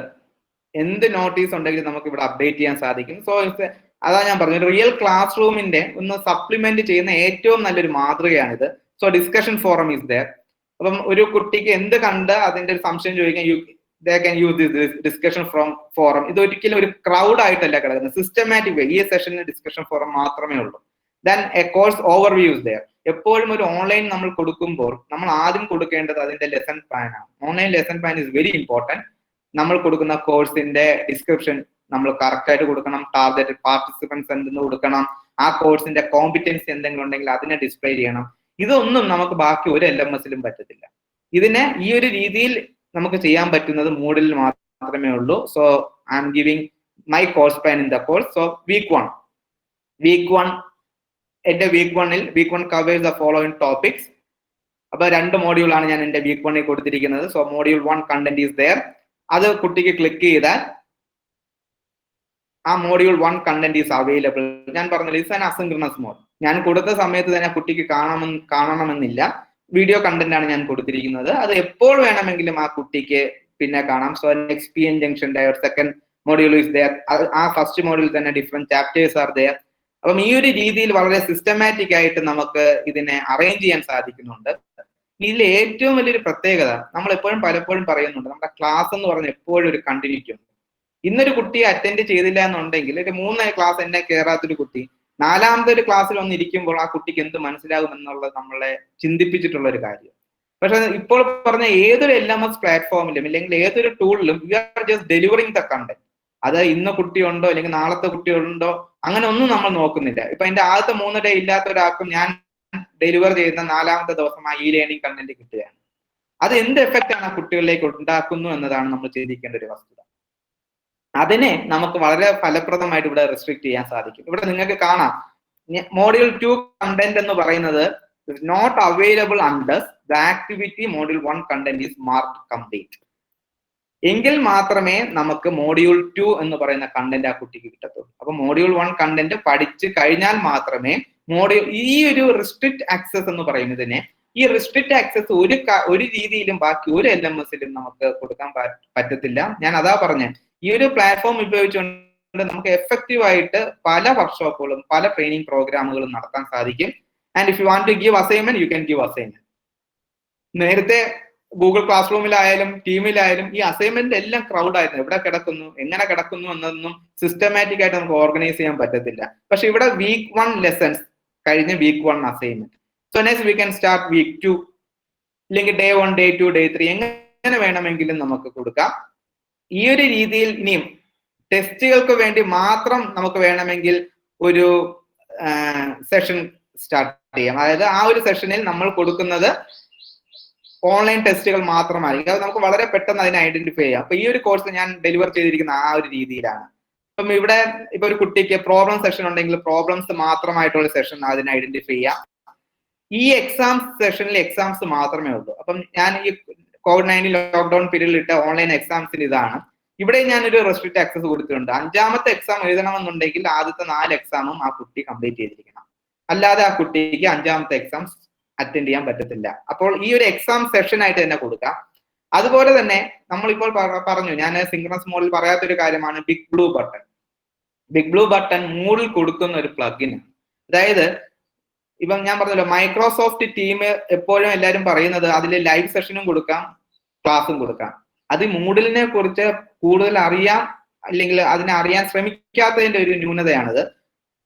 [SPEAKER 1] എന്ത് നോട്ടീസ് ഉണ്ടെങ്കിലും നമുക്ക് ഇവിടെ അപ്ഡേറ്റ് ചെയ്യാൻ സാധിക്കും. സോ അതാ ഞാൻ പറഞ്ഞത്, റിയൽ ക്ലാസ് റൂമിന്റെ ഒന്ന് സപ്ലിമെന്റ് ചെയ്യുന്ന ഏറ്റവും നല്ലൊരു മാതൃകയാണിത്. So discussion forum is there. അപ്പം ഒരു കുട്ടിക്ക് എന്ത് കണ്ട് അതിന്റെ ഒരു സംശയം ചോദിക്കാൻ they can use this discussion forum. ഇത് ഒരിക്കലും ഒരു ക്രൗഡ് ആയിട്ടല്ല കിടക്കുന്നത്, സിസ്റ്റമാറ്റിക് വേ. ഈ സെഷനിൽ ഡിസ്കഷൻ ഫോറം മാത്രമേ ഉള്ളൂ. Then a course overview is there. എപ്പോഴും ഒരു ഓൺലൈൻ നമ്മൾ കൊടുക്കുമ്പോൾ നമ്മൾ ആദ്യം കൊടുക്കേണ്ടത് അതിന്റെ ലെസൺ പ്ലാൻ ആണ്. Online lesson plan is very important. നമ്മൾ കൊടുക്കുന്ന കോഴ്സിന്റെ ഡിസ്ക്രിപ്ഷൻ നമ്മൾ കറക്റ്റ് ആയിട്ട് കൊടുക്കണം, ടാർഗറ്റ് പാർട്ടിസിപ്പൻസ് എന്തെന്ന് കൊടുക്കണം, ആ കോഴ്സിന്റെ കോമ്പിറ്റൻസി എന്തെങ്കിലും ഉണ്ടെങ്കിൽ അതിനെ ഡിസ്പ്ലേ ചെയ്യണം. ഇതൊന്നും നമുക്ക് ബാക്കി ഒരു LMSലും പറ്റത്തില്ല. ഇതിനെ ഈ ഒരു രീതിയിൽ നമുക്ക് ചെയ്യാൻ പറ്റുന്നത് മൂഡിൽ മാത്രമേ ഉള്ളൂ. So I am giving my course plan in the course. So week one എന്റെ week one covers the following topics. അപ്പൊ 2 മോഡ്യൂളാണ് ഞാൻ എന്റെ വീക്ക് 1 കൊടുത്തിരിക്കുന്നത്. So module 1 content is there. അത് കുട്ടിക്ക് ക്ലിക്ക് ചെയ്താൽ ആ മോഡ്യൂൾ 1 കണ്ടന്റ് ഈസ് അവൈലബിൾ. ഞാൻ പറഞ്ഞില്ല, ഇറ്റ്സ് ആൻ അസിൻക്രണസ് മോഡ്. ഞാൻ കൊടുത്ത സമയത്ത് തന്നെ കുട്ടിക്ക് കാണണമെന്നില്ല. വീഡിയോ കണ്ടന്റ് ആണ് ഞാൻ കൊടുത്തിരിക്കുന്നത്. അത് എപ്പോൾ വേണമെങ്കിലും ആ കുട്ടിക്ക് പിന്നെ കാണാം. സോ നെക്സ്റ്റ് PN ജംഗ്ഷന്റെ സെക്കൻഡ് മോഡ്യൂൾ ഈസ് ദയർ. ആ ഫസ്റ്റ് മോഡ്യൂൾ തന്നെ ഡിഫറെന്റ് ചാപ്റ്റേഴ്സ് ആർ ദയർ. അപ്പം ഈ ഒരു രീതിയിൽ വളരെ സിസ്റ്റമാറ്റിക് ആയിട്ട് നമുക്ക് ഇതിനെ അറേഞ്ച് ചെയ്യാൻ സാധിക്കുന്നുണ്ട്. ഇതിൽ ഏറ്റവും വലിയൊരു പ്രത്യേകത നമ്മൾ പലപ്പോഴും പറയുന്നുണ്ട്, നമ്മുടെ ക്ലാസ് എന്ന് പറഞ്ഞ എപ്പോഴും ഒരു കണ്ടിന്യൂറ്റി ഉണ്ട്. ഇന്നൊരു കുട്ടി അറ്റൻഡ് ചെയ്തില്ല എന്നുണ്ടെങ്കിൽ, ഒരു 3 ക്ലാസ് എന്നെ കയറാത്തൊരു കുട്ടി 4ാമത്തെ ഒരു ക്ലാസ്സിൽ വന്നിരിക്കുമ്പോൾ ആ കുട്ടിക്ക് എന്ത് മനസ്സിലാകും എന്നുള്ളത് നമ്മളെ ചിന്തിപ്പിച്ചിട്ടുള്ള ഒരു കാര്യം. പക്ഷെ ഇപ്പോൾ പറഞ്ഞ ഏതൊരു LMS പ്ലാറ്റ്ഫോമിലും അല്ലെങ്കിൽ ഏതൊരു ടൂളിലും you are just delivering the content. അത് ഇന്ന കുട്ടിയുണ്ടോ അല്ലെങ്കിൽ നാളത്തെ കുട്ടിയുണ്ടോ അങ്ങനെ ഒന്നും നമ്മൾ നോക്കുന്നില്ല. ഇപ്പൊ എന്റെ ആദ്യത്തെ 3 ഡേ ഇല്ലാത്ത ഒരാൾക്കും ഞാൻ ഡെലിവർ ചെയ്യുന്ന 4ാമത്തെ ദിവസം ആ ലേണിംഗ് കണ്ടന്റ് കിട്ടുകയാണ്. അത് എന്ത് എഫക്റ്റ് ആണ് ആ കുട്ടികളിലേക്ക് ഉണ്ടാക്കുന്നു എന്നതാണ് നമ്മൾ ചിന്തിക്കേണ്ട ഒരു വസ്തുത. അതിനെ നമുക്ക് വളരെ ഫലപ്രദമായിട്ട് ഇവിടെ റെസ്ട്രിക്ട് ചെയ്യാൻ സാധിക്കും. ഇവിടെ നിങ്ങൾക്ക് കാണാം, മോഡ്യൂൾ 2 കണ്ടന്റ് എന്ന് പറയുന്നത് not available under the activity module 1 content is marked complete. എങ്കിൽ മാത്രമേ നമുക്ക് മോഡ്യൂൾ 2 എന്ന് പറയുന്ന കണ്ടന്റ് ആ കുട്ടിക്ക് കിട്ടത്തുള്ളൂ. അപ്പൊ മോഡ്യൂൾ 1 കണ്ടന്റ് പഠിച്ചു കഴിഞ്ഞാൽ മാത്രമേ ഈ ഒരു റിസ്ട്രിക്ട് ആക്സസ് എന്ന് പറയുന്നതിനെ, ഈ റിസ്ട്രിക്ട് ആക്സസ് ഒരു രീതിയിലും ബാക്കി ഒരു LMSലും നമുക്ക് കൊടുക്കാൻ പറ്റത്തില്ല. ഞാൻ അതാ പറഞ്ഞ, ഈ ഒരു പ്ലാറ്റ്ഫോം ഉപയോഗിച്ചുകൊണ്ട് നമുക്ക് എഫക്റ്റീവ് ആയിട്ട് പല വർക്ക്ഷോപ്പുകളും പല ട്രെയിനിങ് പ്രോഗ്രാമുകളും നടത്താൻ സാധിക്കും. And if you want to give assignment, you can give assignment. നേരത്തെ ഗൂഗിൾ ക്ലാസ് റൂമിലായാലും ടീമിലായാലും ഈ അസൈൻമെന്റ് എല്ലാം ക്രൗഡ് ആയിരുന്നു. എവിടെ കിടക്കുന്നു, എങ്ങനെ കിടക്കുന്നു എന്നൊന്നും സിസ്റ്റമാറ്റിക് ആയിട്ട് നമുക്ക് ഓർഗനൈസ് ചെയ്യാൻ പറ്റത്തില്ല. പക്ഷെ ഇവിടെ വീക്ക് 1 ലെസൺസ് കഴിഞ്ഞ് week 1 assignment. So next we can start week 2, അല്ലെങ്കിൽ ഡേ 1, ഡേ 2, ഡേ 3 എങ്ങനെ വേണമെങ്കിലും നമുക്ക് കൊടുക്കാം. ഈ ഒരു രീതിയിൽ ഇനിയും ടെസ്റ്റുകൾക്ക് വേണ്ടി മാത്രം നമുക്ക് വേണമെങ്കിൽ ഒരു സെഷൻ സ്റ്റാർട്ട് ചെയ്യാം. അതായത് ആ ഒരു സെഷനിൽ നമ്മൾ കൊടുക്കുന്നത് ഓൺലൈൻ ടെസ്റ്റുകൾ മാത്രമായിരിക്കും. അത് നമുക്ക് വളരെ പെട്ടെന്ന് അതിനെ ഐഡന്റിഫൈ ചെയ്യാം. അപ്പൊ ഈ ഒരു കോഴ്സ് ഞാൻ ഡെലിവർ ചെയ്തിരിക്കുന്ന ആ ഒരു രീതിയിലാണ്. അപ്പം ഇവിടെ ഇപ്പൊ ഒരു കുട്ടിക്ക് പ്രോബ്ലം സെഷൻ ഉണ്ടെങ്കിൽ പ്രോബ്ലംസ് മാത്രമായിട്ടുള്ള സെഷൻ അതിനെ ഐഡന്റിഫൈ ചെയ്യാം. ഈ സെഷനിൽ എക്സാംസ് മാത്രമേ ഉള്ളൂ. അപ്പം ഞാൻ ഈ COVID-19 ലോക്ക്ഡൌൺ പീരീഡിൽ ഇട്ട ഓൺലൈൻ എക്സാംസിന് ഇതാണ്. ഇവിടെ ഞാനൊരു റെസ്ട്രിക്റ്റ് ആക്സസ് കൊടുത്തിട്ടുണ്ട്. 5ാമത്തെ എക്സാം എഴുതണമെന്നുണ്ടെങ്കിൽ ആദ്യത്തെ 4 എക്സാമും ആ കുട്ടി കംപ്ലീറ്റ് ചെയ്തിരിക്കണം. അല്ലാതെ ആ കുട്ടിക്ക് 5ാമത്തെ എക്സാം അറ്റൻഡ് ചെയ്യാൻ പറ്റത്തില്ല. അപ്പോൾ ഈ ഒരു എക്സാം സെഷൻ ആയിട്ട് തന്നെ കൊടുക്കാം. അതുപോലെ തന്നെ നമ്മളിപ്പോൾ പറഞ്ഞു, ഞാൻ സിങ്ക്രണസ് മോഡിൽ പറയാത്തൊരു കാര്യമാണ് Big Blue Button. Big Blue Button Moodle കൊടുക്കുന്ന ഒരു പ്ലഗിന്. അതായത് ഇപ്പം ഞാൻ പറഞ്ഞല്ലോ, മൈക്രോസോഫ്റ്റ് ടീം എപ്പോഴും എല്ലാവരും പറയുന്നത് അതിൽ ലൈവ് സെഷനും കൊടുക്കാം, ക്ലാസ്സും കൊടുക്കാം. അത് മൂഡിലിനെ കുറിച്ച് കൂടുതൽ അറിയാം അല്ലെങ്കിൽ അതിനെ അറിയാൻ ശ്രമിക്കാത്തതിന്റെ ഒരു ന്യൂനതയാണിത്.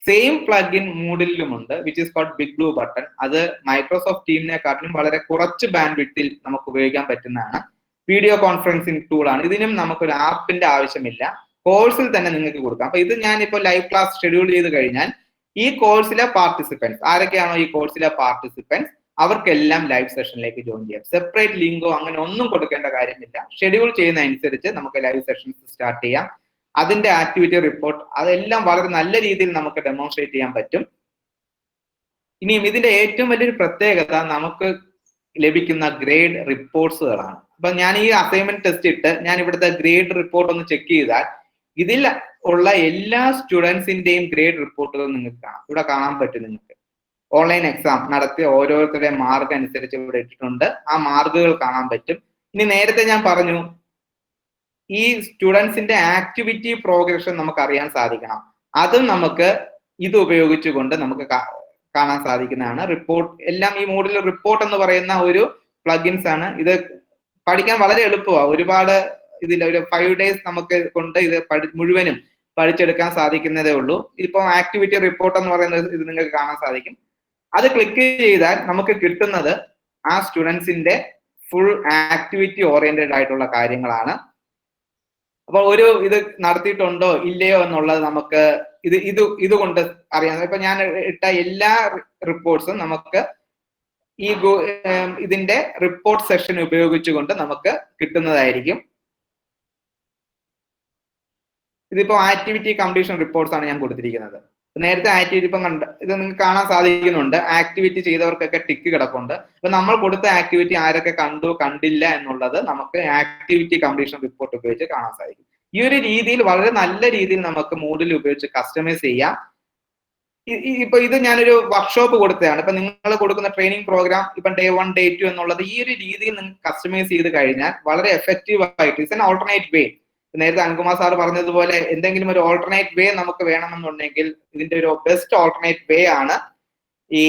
[SPEAKER 1] സെയിം പ്ലഗിൻ മൂഡിലുമുണ്ട്, which is called Big Blue Button. അത് മൈക്രോസോഫ്റ്റ് ടീമിനെക്കാട്ടിലും വളരെ കുറച്ച് ബാൻഡ് വിഡ്ത്തിൽ നമുക്ക് ഉപയോഗിക്കാൻ പറ്റുന്നതാണ്. വീഡിയോ കോൺഫറൻസിങ് ടൂളാണ്. ഇതിനും നമുക്കൊരു ആപ്പിന്റെ ആവശ്യമില്ല, കോഴ്സിൽ തന്നെ നിങ്ങൾക്ക് കൊടുക്കാം. അപ്പൊ ഇത് ഞാനിപ്പോൾ ലൈവ് ക്ലാസ് ഷെഡ്യൂൾ ചെയ്ത് കഴിഞ്ഞാൽ ഈ കോഴ്സിലെ പാർട്ടിസിപ്പൻസ് ആരൊക്കെയാണോ ഈ കോഴ്സിലെ പാർട്ടിസിപ്പൻസ് അവർക്കെല്ലാം ലൈവ് സെഷനിലേക്ക് ജോയിൻ ചെയ്യാം. സെപ്പറേറ്റ് ലിങ്കോ അങ്ങനെ ഒന്നും കൊടുക്കേണ്ട കാര്യമില്ല. ഷെഡ്യൂൾ ചെയ്യുന്ന അനുസരിച്ച് നമുക്ക് ലൈവ് സെഷൻസ് സ്റ്റാർട്ട് ചെയ്യാം. അതിന്റെ ആക്ടിവിറ്റി റിപ്പോർട്ട് അതെല്ലാം വളരെ നല്ല രീതിയിൽ നമുക്ക് ഡെമോൺസ്ട്രേറ്റ് ചെയ്യാൻ പറ്റും. ഇനിയും ഇതിന്റെ ഏറ്റവും വലിയൊരു പ്രത്യേകത നമുക്ക് ലഭിക്കുന്ന ഗ്രേഡ് റിപ്പോർട്ട്സുകളാണ്. അപ്പൊ ഞാൻ ഈ അസൈൻമെന്റ് ടെസ്റ്റ് ഇട്ട് ഞാൻ ഇവിടുത്തെ ഗ്രേഡ് റിപ്പോർട്ട് ഒന്ന് ചെക്ക് ചെയ്താൽ ഇതിൽ ഉള്ള എല്ലാ സ്റ്റുഡൻസിന്റെയും ഗ്രേഡ് റിപ്പോർട്ടുകൾ നിങ്ങൾക്ക് കാണാം. ഇവിടെ കാണാൻ പറ്റും. നിങ്ങൾക്ക് ഓൺലൈൻ എക്സാം നടത്തിയ ഓരോരുത്തരുടെ മാർക്ക് അനുസരിച്ച് ഇവിടെ ഇട്ടിട്ടുണ്ട്. ആ മാർക്കുകൾ കാണാൻ പറ്റും. ഇനി നേരത്തെ ഞാൻ പറഞ്ഞു ഈ സ്റ്റുഡൻസിന്റെ ആക്ടിവിറ്റി പ്രോഗ്രഷൻ നമുക്ക് അറിയാൻ സാധിക്കണം. അതും നമുക്ക് ഇത് ഉപയോഗിച്ചുകൊണ്ട് നമുക്ക് കാണാൻ സാധിക്കുന്നതാണ്. റിപ്പോർട്ട് എല്ലാം ഈ മോഡിൽ റിപ്പോർട്ട് എന്ന് പറയുന്ന ഒരു പ്ലഗിൻസ് ആണ്. ഇത് പഠിക്കാൻ വളരെ എളുപ്പമാണ്. ഒരുപാട് ഇതിൽ ഒരു 5 days നമുക്ക് കൊണ്ട് ഇത് മുഴുവനും പഠിച്ചെടുക്കാൻ സാധിക്കുന്നതേ ഉള്ളൂ. ഇപ്പൊ ആക്ടിവിറ്റി റിപ്പോർട്ട് എന്ന് പറയുന്നത് ഇത് നിങ്ങൾക്ക് കാണാൻ സാധിക്കും. അത് ക്ലിക്ക് ചെയ്താൽ നമുക്ക് കിട്ടുന്നത് ആ സ്റ്റുഡൻസിന്റെ ഫുൾ ആക്ടിവിറ്റി ഓറിയന്റഡ് ആയിട്ടുള്ള കാര്യങ്ങളാണ്. അപ്പൊ ഒരു ഇത് നടത്തിയിട്ടുണ്ടോ ഇല്ലയോ എന്നുള്ളത് നമുക്ക് ഇതുകൊണ്ട് അറിയാം. ഇപ്പൊ ഞാൻ ഇട്ട എല്ലാ റിപ്പോർട്ട്സും നമുക്ക് ഈ ഇതിന്റെ റിപ്പോർട്ട് സെക്ഷൻ ഉപയോഗിച്ചുകൊണ്ട് നമുക്ക് കിട്ടുന്നതായിരിക്കും. ഇതിപ്പോ ആക്ടിവിറ്റി കംപ്ലീഷൻ റിപ്പോർട്ട്സ് ആണ് ഞാൻ കൊടുത്തിരിക്കുന്നത്. നേരത്തെ ആക്ടിവിറ്റി ഇപ്പം ഇത് നിങ്ങൾക്ക് കാണാൻ സാധിക്കുന്നുണ്ട്. ആക്ടിവിറ്റി ചെയ്തവർക്കൊക്കെ ടിക്ക് കിടപ്പുണ്ട്. അപ്പൊ നമ്മൾ കൊടുത്ത ആക്ടിവിറ്റി ആരൊക്കെ കണ്ടു കണ്ടില്ല എന്നുള്ളത് നമുക്ക് ആക്ടിവിറ്റി കംപ്ലീഷൻ റിപ്പോർട്ട് ഉപയോഗിച്ച് കാണാൻ സാധിക്കും. ഈ ഒരു രീതിയിൽ വളരെ നല്ല രീതിയിൽ നമുക്ക് മൂഡിൽ ഉപയോഗിച്ച് കസ്റ്റമൈസ് ചെയ്യാം. ഇപ്പൊ ഇത് ഞാനൊരു വർക്ക്ഷോപ്പ് കൊടുത്തതാണ്. ഇപ്പൊ നിങ്ങൾ കൊടുക്കുന്ന ട്രെയിനിങ് പ്രോഗ്രാം ഇപ്പൊ Day 1 Day 2 എന്നുള്ളത് ഈ ഒരു രീതിയിൽ നിങ്ങൾക്ക് കസ്റ്റമൈസ് ചെയ്ത് കഴിഞ്ഞാൽ വളരെ എഫക്റ്റീവ് ആയിട്ട് ഇറ്റ്സ് ആൻ ഓൾട്ടർനേറ്റ് വേ. നേരത്തെ അൻകുമാർ സാർ പറഞ്ഞതുപോലെ എന്തെങ്കിലും ഒരു ഓൾട്ടർനേറ്റ് വേ നമുക്ക് വേണമെന്നുണ്ടെങ്കിൽ ഇതിന്റെ ഒരു ബെസ്റ്റ് ഓൾട്ടർനേറ്റ് വേ ആണ് ഈ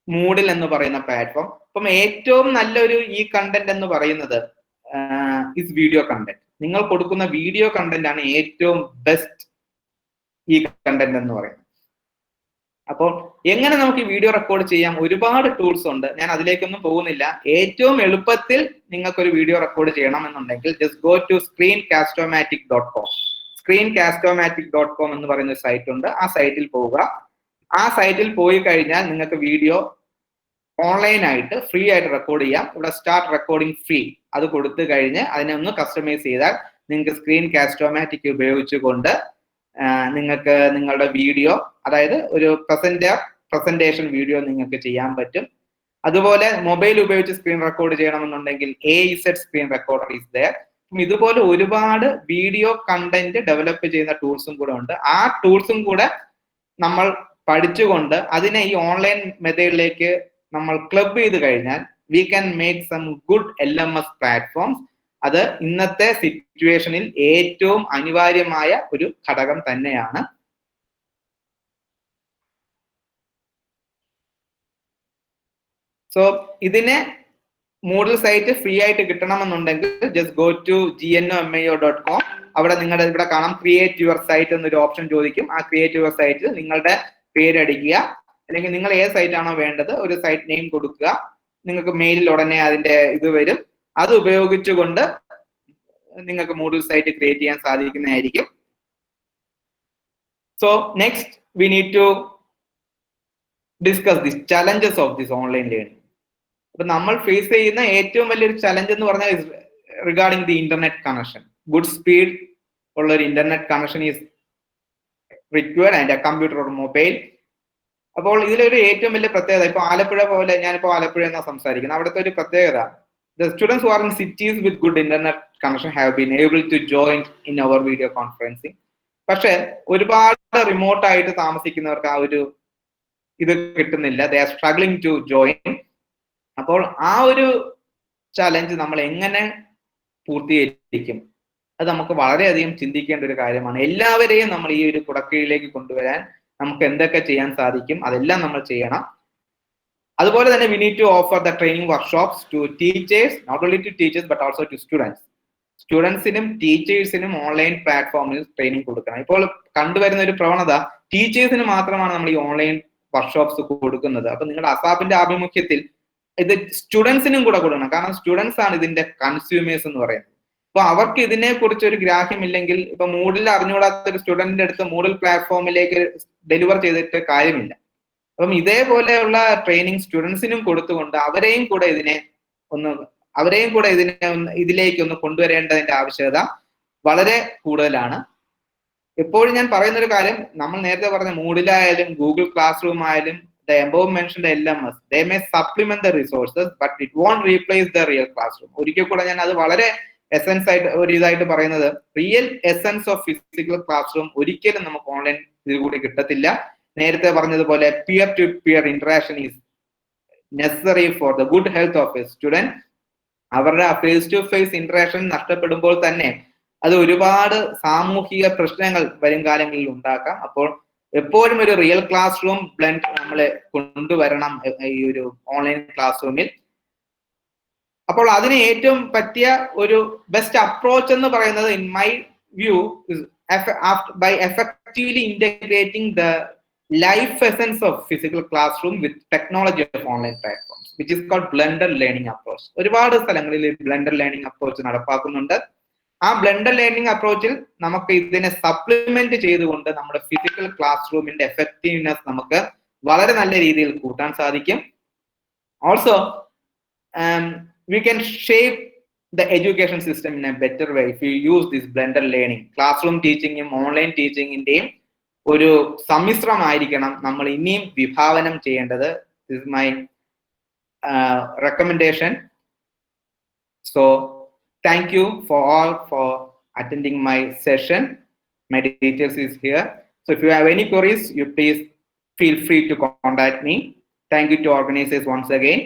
[SPEAKER 1] മൂഡിൽ എന്ന് പറയുന്ന പ്ലാറ്റ്ഫോം. അപ്പം ഏറ്റവും നല്ലൊരു ഈ കണ്ടന്റ് എന്ന് പറയുന്നത് ഇസ് വീഡിയോ കണ്ടന്റ്. നിങ്ങൾ കൊടുക്കുന്ന വീഡിയോ കണ്ടന്റ് ആണ് ഏറ്റവും ബെസ്റ്റ് ഈ കണ്ടന്റ് എന്ന് പറയുന്നത്. അപ്പോൾ എങ്ങനെ നമുക്ക് ഈ വീഡിയോ റെക്കോർഡ് ചെയ്യാം? ഒരുപാട് ടൂൾസ് ഉണ്ട്. ഞാൻ അതിലേക്കൊന്നും പോകുന്നില്ല. ഏറ്റവും എളുപ്പത്തിൽ നിങ്ങൾക്ക് ഒരു വീഡിയോ റെക്കോർഡ് ചെയ്യണമെന്നുണ്ടെങ്കിൽ just go to screencast-o-matic.com. screencast-o-matic.com എന്ന് പറയുന്ന ഒരു സൈറ്റ് ഉണ്ട്. ആ സൈറ്റിൽ പോവുക. ആ സൈറ്റിൽ പോയി കഴിഞ്ഞാൽ നിങ്ങൾക്ക് വീഡിയോ ഓൺലൈൻ ആയിട്ട് ഫ്രീ ആയിട്ട് റെക്കോർഡ് ചെയ്യാം. ഇവിടെ സ്റ്റാർട്ട് റെക്കോർഡിംഗ് ഫ്രീ അത് കൊടുത്തു കഴിഞ്ഞ് അതിനെ ഒന്ന് കസ്റ്റമൈസ് ചെയ്താൽ നിങ്ങൾക്ക് Screencast-o-matic ഉപയോഗിച്ചുകൊണ്ട് നിങ്ങൾക്ക് നിങ്ങളുടെ വീഡിയോ, അതായത് ഒരു പ്രസന്റേഷൻ വീഡിയോ നിങ്ങൾക്ക് ചെയ്യാൻ പറ്റും. അതുപോലെ മൊബൈൽ ഉപയോഗിച്ച് സ്ക്രീൻ റെക്കോർഡ് ചെയ്യണമെന്നുണ്ടെങ്കിൽ AZ screen recorder is there. ഇതുപോലെ ഒരുപാട് വീഡിയോ കണ്ടന്റ് ഡെവലപ്പ് ചെയ്യുന്ന ടൂൾസും കൂടെ ഉണ്ട്. ആ ടൂൾസും കൂടെ നമ്മൾ പഠിച്ചുകൊണ്ട് അതിനെ ഈ ഓൺലൈൻ മെത്തേഡിലേക്ക് നമ്മൾ ക്ലബ് ചെയ്ത് കഴിഞ്ഞാൽ we can make some good LMS platforms. അത് ഇന്നത്തെ സിറ്റുവേഷനിൽ ഏറ്റവും അനിവാര്യമായ ഒരു ഘടകം തന്നെയാണ്. സോ ഇതിനെ മൂഡിൽ സൈറ്റ് ഫ്രീ ആയിട്ട് കിട്ടണമെന്നുണ്ടെങ്കിൽ ജസ്റ്റ് ഗോ ടു gnomio.com. അവിടെ നിങ്ങളുടെ ഇവിടെ കാണാം ക്രിയേറ്റ് യുവർ സൈറ്റ് എന്നൊരു ഓപ്ഷൻ ചോദിക്കും. ആ ക്രിയേറ്റ് യുവർ സൈറ്റിൽ നിങ്ങളുടെ പേരടിക്കുക, അല്ലെങ്കിൽ നിങ്ങൾ ഏത് സൈറ്റ് ആണോ വേണ്ടത് ഒരു സൈറ്റ് നെയിം കൊടുക്കുക. നിങ്ങൾക്ക് മെയിലിൽ ഉടനെ അതിന്റെ ഇത് വരും. അത് ഉപയോഗിച്ചുകൊണ്ട് നിങ്ങൾക്ക് മൂഡിൽ സൈറ്റ് ക്രിയേറ്റ് ചെയ്യാൻ സാധിക്കുന്നതായിരിക്കും. So next we need to discuss this challenges of this online learning. അപ്പൊ നമ്മൾ ഫേസ് ചെയ്യുന്ന ഏറ്റവും വലിയൊരു ചലഞ്ച് എന്ന് പറഞ്ഞാൽ regarding the internet connection. Good speed ഉള്ള ഒരു internet connection is required and a computer or mobile. അപ്പോൾ ഇതിലൊരു ഏറ്റവും വലിയ പ്രത്യേകത, ഇപ്പൊ ആലപ്പുഴ പോലെ, ഞാനിപ്പോ ആലപ്പുഴ എന്നാ സംസാരിക്കുന്നത്, അവിടുത്തെ ഒരു പ്രത്യേകത, the students who are in cities with good internet connection have been able to join in our video conferencing. പക്ഷെ ഒരുപാട് റിമോട്ട് ആയിട്ട് താമസിക്കുന്നവർക്ക് ആ ഒരു ഇത് കിട്ടുന്നില്ല. they are struggling to join. അപ്പോൾ ആ ഒരു ചലഞ്ച് നമ്മൾ എങ്ങനെ പൂർത്തീകരിക്കും? അത് നമുക്ക് വളരെയധികം ചിന്തിക്കേണ്ട ഒരു കാര്യമാണ്. എല്ലാവരെയും നമ്മൾ ഈ ഒരു കുടക്കീഴിലേക്ക് കൊണ്ടുവരാൻ നമുക്ക് എന്തൊക്കെ ചെയ്യാൻ സാധിക്കും അതെല്ലാം നമ്മൾ ചെയ്യണം. അതുപോലെ തന്നെ we need to offer the training workshops to teachers, not only to teachers but also to students. സ്റ്റുഡൻസിനും ടീച്ചേഴ്സിനും ഓൺലൈൻ പ്ലാറ്റ്ഫോമിൽ ട്രെയിനിങ് കൊടുക്കണം. ഇപ്പോൾ കണ്ടുവരുന്ന ഒരു പ്രവണത ടീച്ചേഴ്സിന് മാത്രമാണ് നമ്മൾ ഈ ഓൺലൈൻ വർക്ക്ഷോപ്സ് കൊടുക്കുന്നത്. അപ്പൊ നിങ്ങളുടെ അസാപ്പിന്റെ ആഭിമുഖ്യത്തിൽ ഇത് സ്റ്റുഡൻസിനും കൂടെ കൊടുക്കണം. കാരണം സ്റ്റുഡൻസ് ആണ് ഇതിന്റെ കൺസ്യൂമേഴ്സ് എന്ന് പറയുന്നത്. അപ്പൊ അവർക്ക് ഇതിനെ കുറിച്ച് ഒരു ഗ്രാഹ്യമില്ലെങ്കിൽ, ഇപ്പൊ മൂഡിൽ അറിഞ്ഞുകൂടാത്ത ഒരു സ്റ്റുഡന്റിന്റെ അടുത്ത് മൂഡിൽ പ്ലാറ്റ്ഫോമിലേക്ക് ഡെലിവർ ചെയ്തിട്ട് കാര്യമില്ല. അപ്പം ഇതേപോലെയുള്ള ട്രെയിനിങ് സ്റ്റുഡൻസിനും കൊടുത്തുകൊണ്ട് അവരെയും കൂടെ ഇതിനെ ഇതിലേക്ക് ഒന്ന് കൊണ്ടുവരേണ്ടതിന്റെ ആവശ്യകത വളരെ കൂടുതലാണ്. എപ്പോഴും ഞാൻ പറയുന്ന ഒരു കാര്യം, നമ്മൾ നേരത്തെ പറഞ്ഞ മൂഡിലായാലും ഗൂഗിൾ ക്ലാസ് റൂം ആയാലും the above mentioned LMS, they may supplement the resources, but it won't replace the real classroom. ഒരിക്കൽ കൂടെ ഞാൻ അത് വളരെ എസൻസ് ആയിട്ട് ഒരു ഇതായിട്ട് പറയുന്നത്, real essence of physical classroom ഒരിക്കലും നമുക്ക് ഓൺലൈൻ ഇതിൽ കൂടി കിട്ടത്തില്ല. നേരത്തെ പറഞ്ഞതുപോലെ peer to peer interaction is necessary for the good health of a student. അവരുടെ ഫേസ് ടു ഫേസ് ഇന്ററാക്ഷൻ നഷ്ടപ്പെടുമ്പോൾ തന്നെ അത് ഒരുപാട് സാമൂഹിക പ്രശ്നങ്ങൾ വരും കാലങ്ങളിൽ ഉണ്ടാക്കാം. അപ്പോൾ എപ്പോഴും ഒരു റിയൽ ക്ലാസ് റൂം ബ്ലെൻഡ് നമ്മൾ കൊണ്ടുവരണം ഈ ഒരു ഓൺലൈൻ ക്ലാസ് റൂമിൽ. അപ്പോൾ അതിന് ഏറ്റവും പറ്റിയ ഒരു ബെസ്റ്റ് അപ്രോച്ച് എന്ന് പറയുന്നത്, in my view, by effectively integrating the life essence of physical classroom with technology of online platforms, which is called blender learning approach. ഒരുപാട് സ്ഥലങ്ങളിൽ ബ്ലെൻഡർ ലേണിംഗ് അപ്രോച്ച് നടപ്പാക്കുന്നുണ്ട്. ആ ബ്ലെൻഡർ ലേണിംഗ് അപ്രോച്ചിൽ നമുക്ക് ഇതിനെ supplement ചെയ്തുകൊണ്ട് നമ്മുടെ physical class റൂമിന്റെ effectiveness നമുക്ക് വളരെ നല്ല രീതിയിൽ കൂട്ടാൻ സാധിക്കും. Also we can shape the education system in a better way if you use this blended learning. Classroom teaching ഉം ഓൺലൈൻ ടീച്ചിങ്ങിന്റെയും ഒരു സമ്മിശ്രമായിരിക്കണം നമ്മൾ ഇനിയും വിഭാവനം ചെയ്യേണ്ടത്. This is my recommendation. So thank you for all for attending my session. My details is here. So if you have any queries, you please feel free to contact me. Thank you to organizers once again.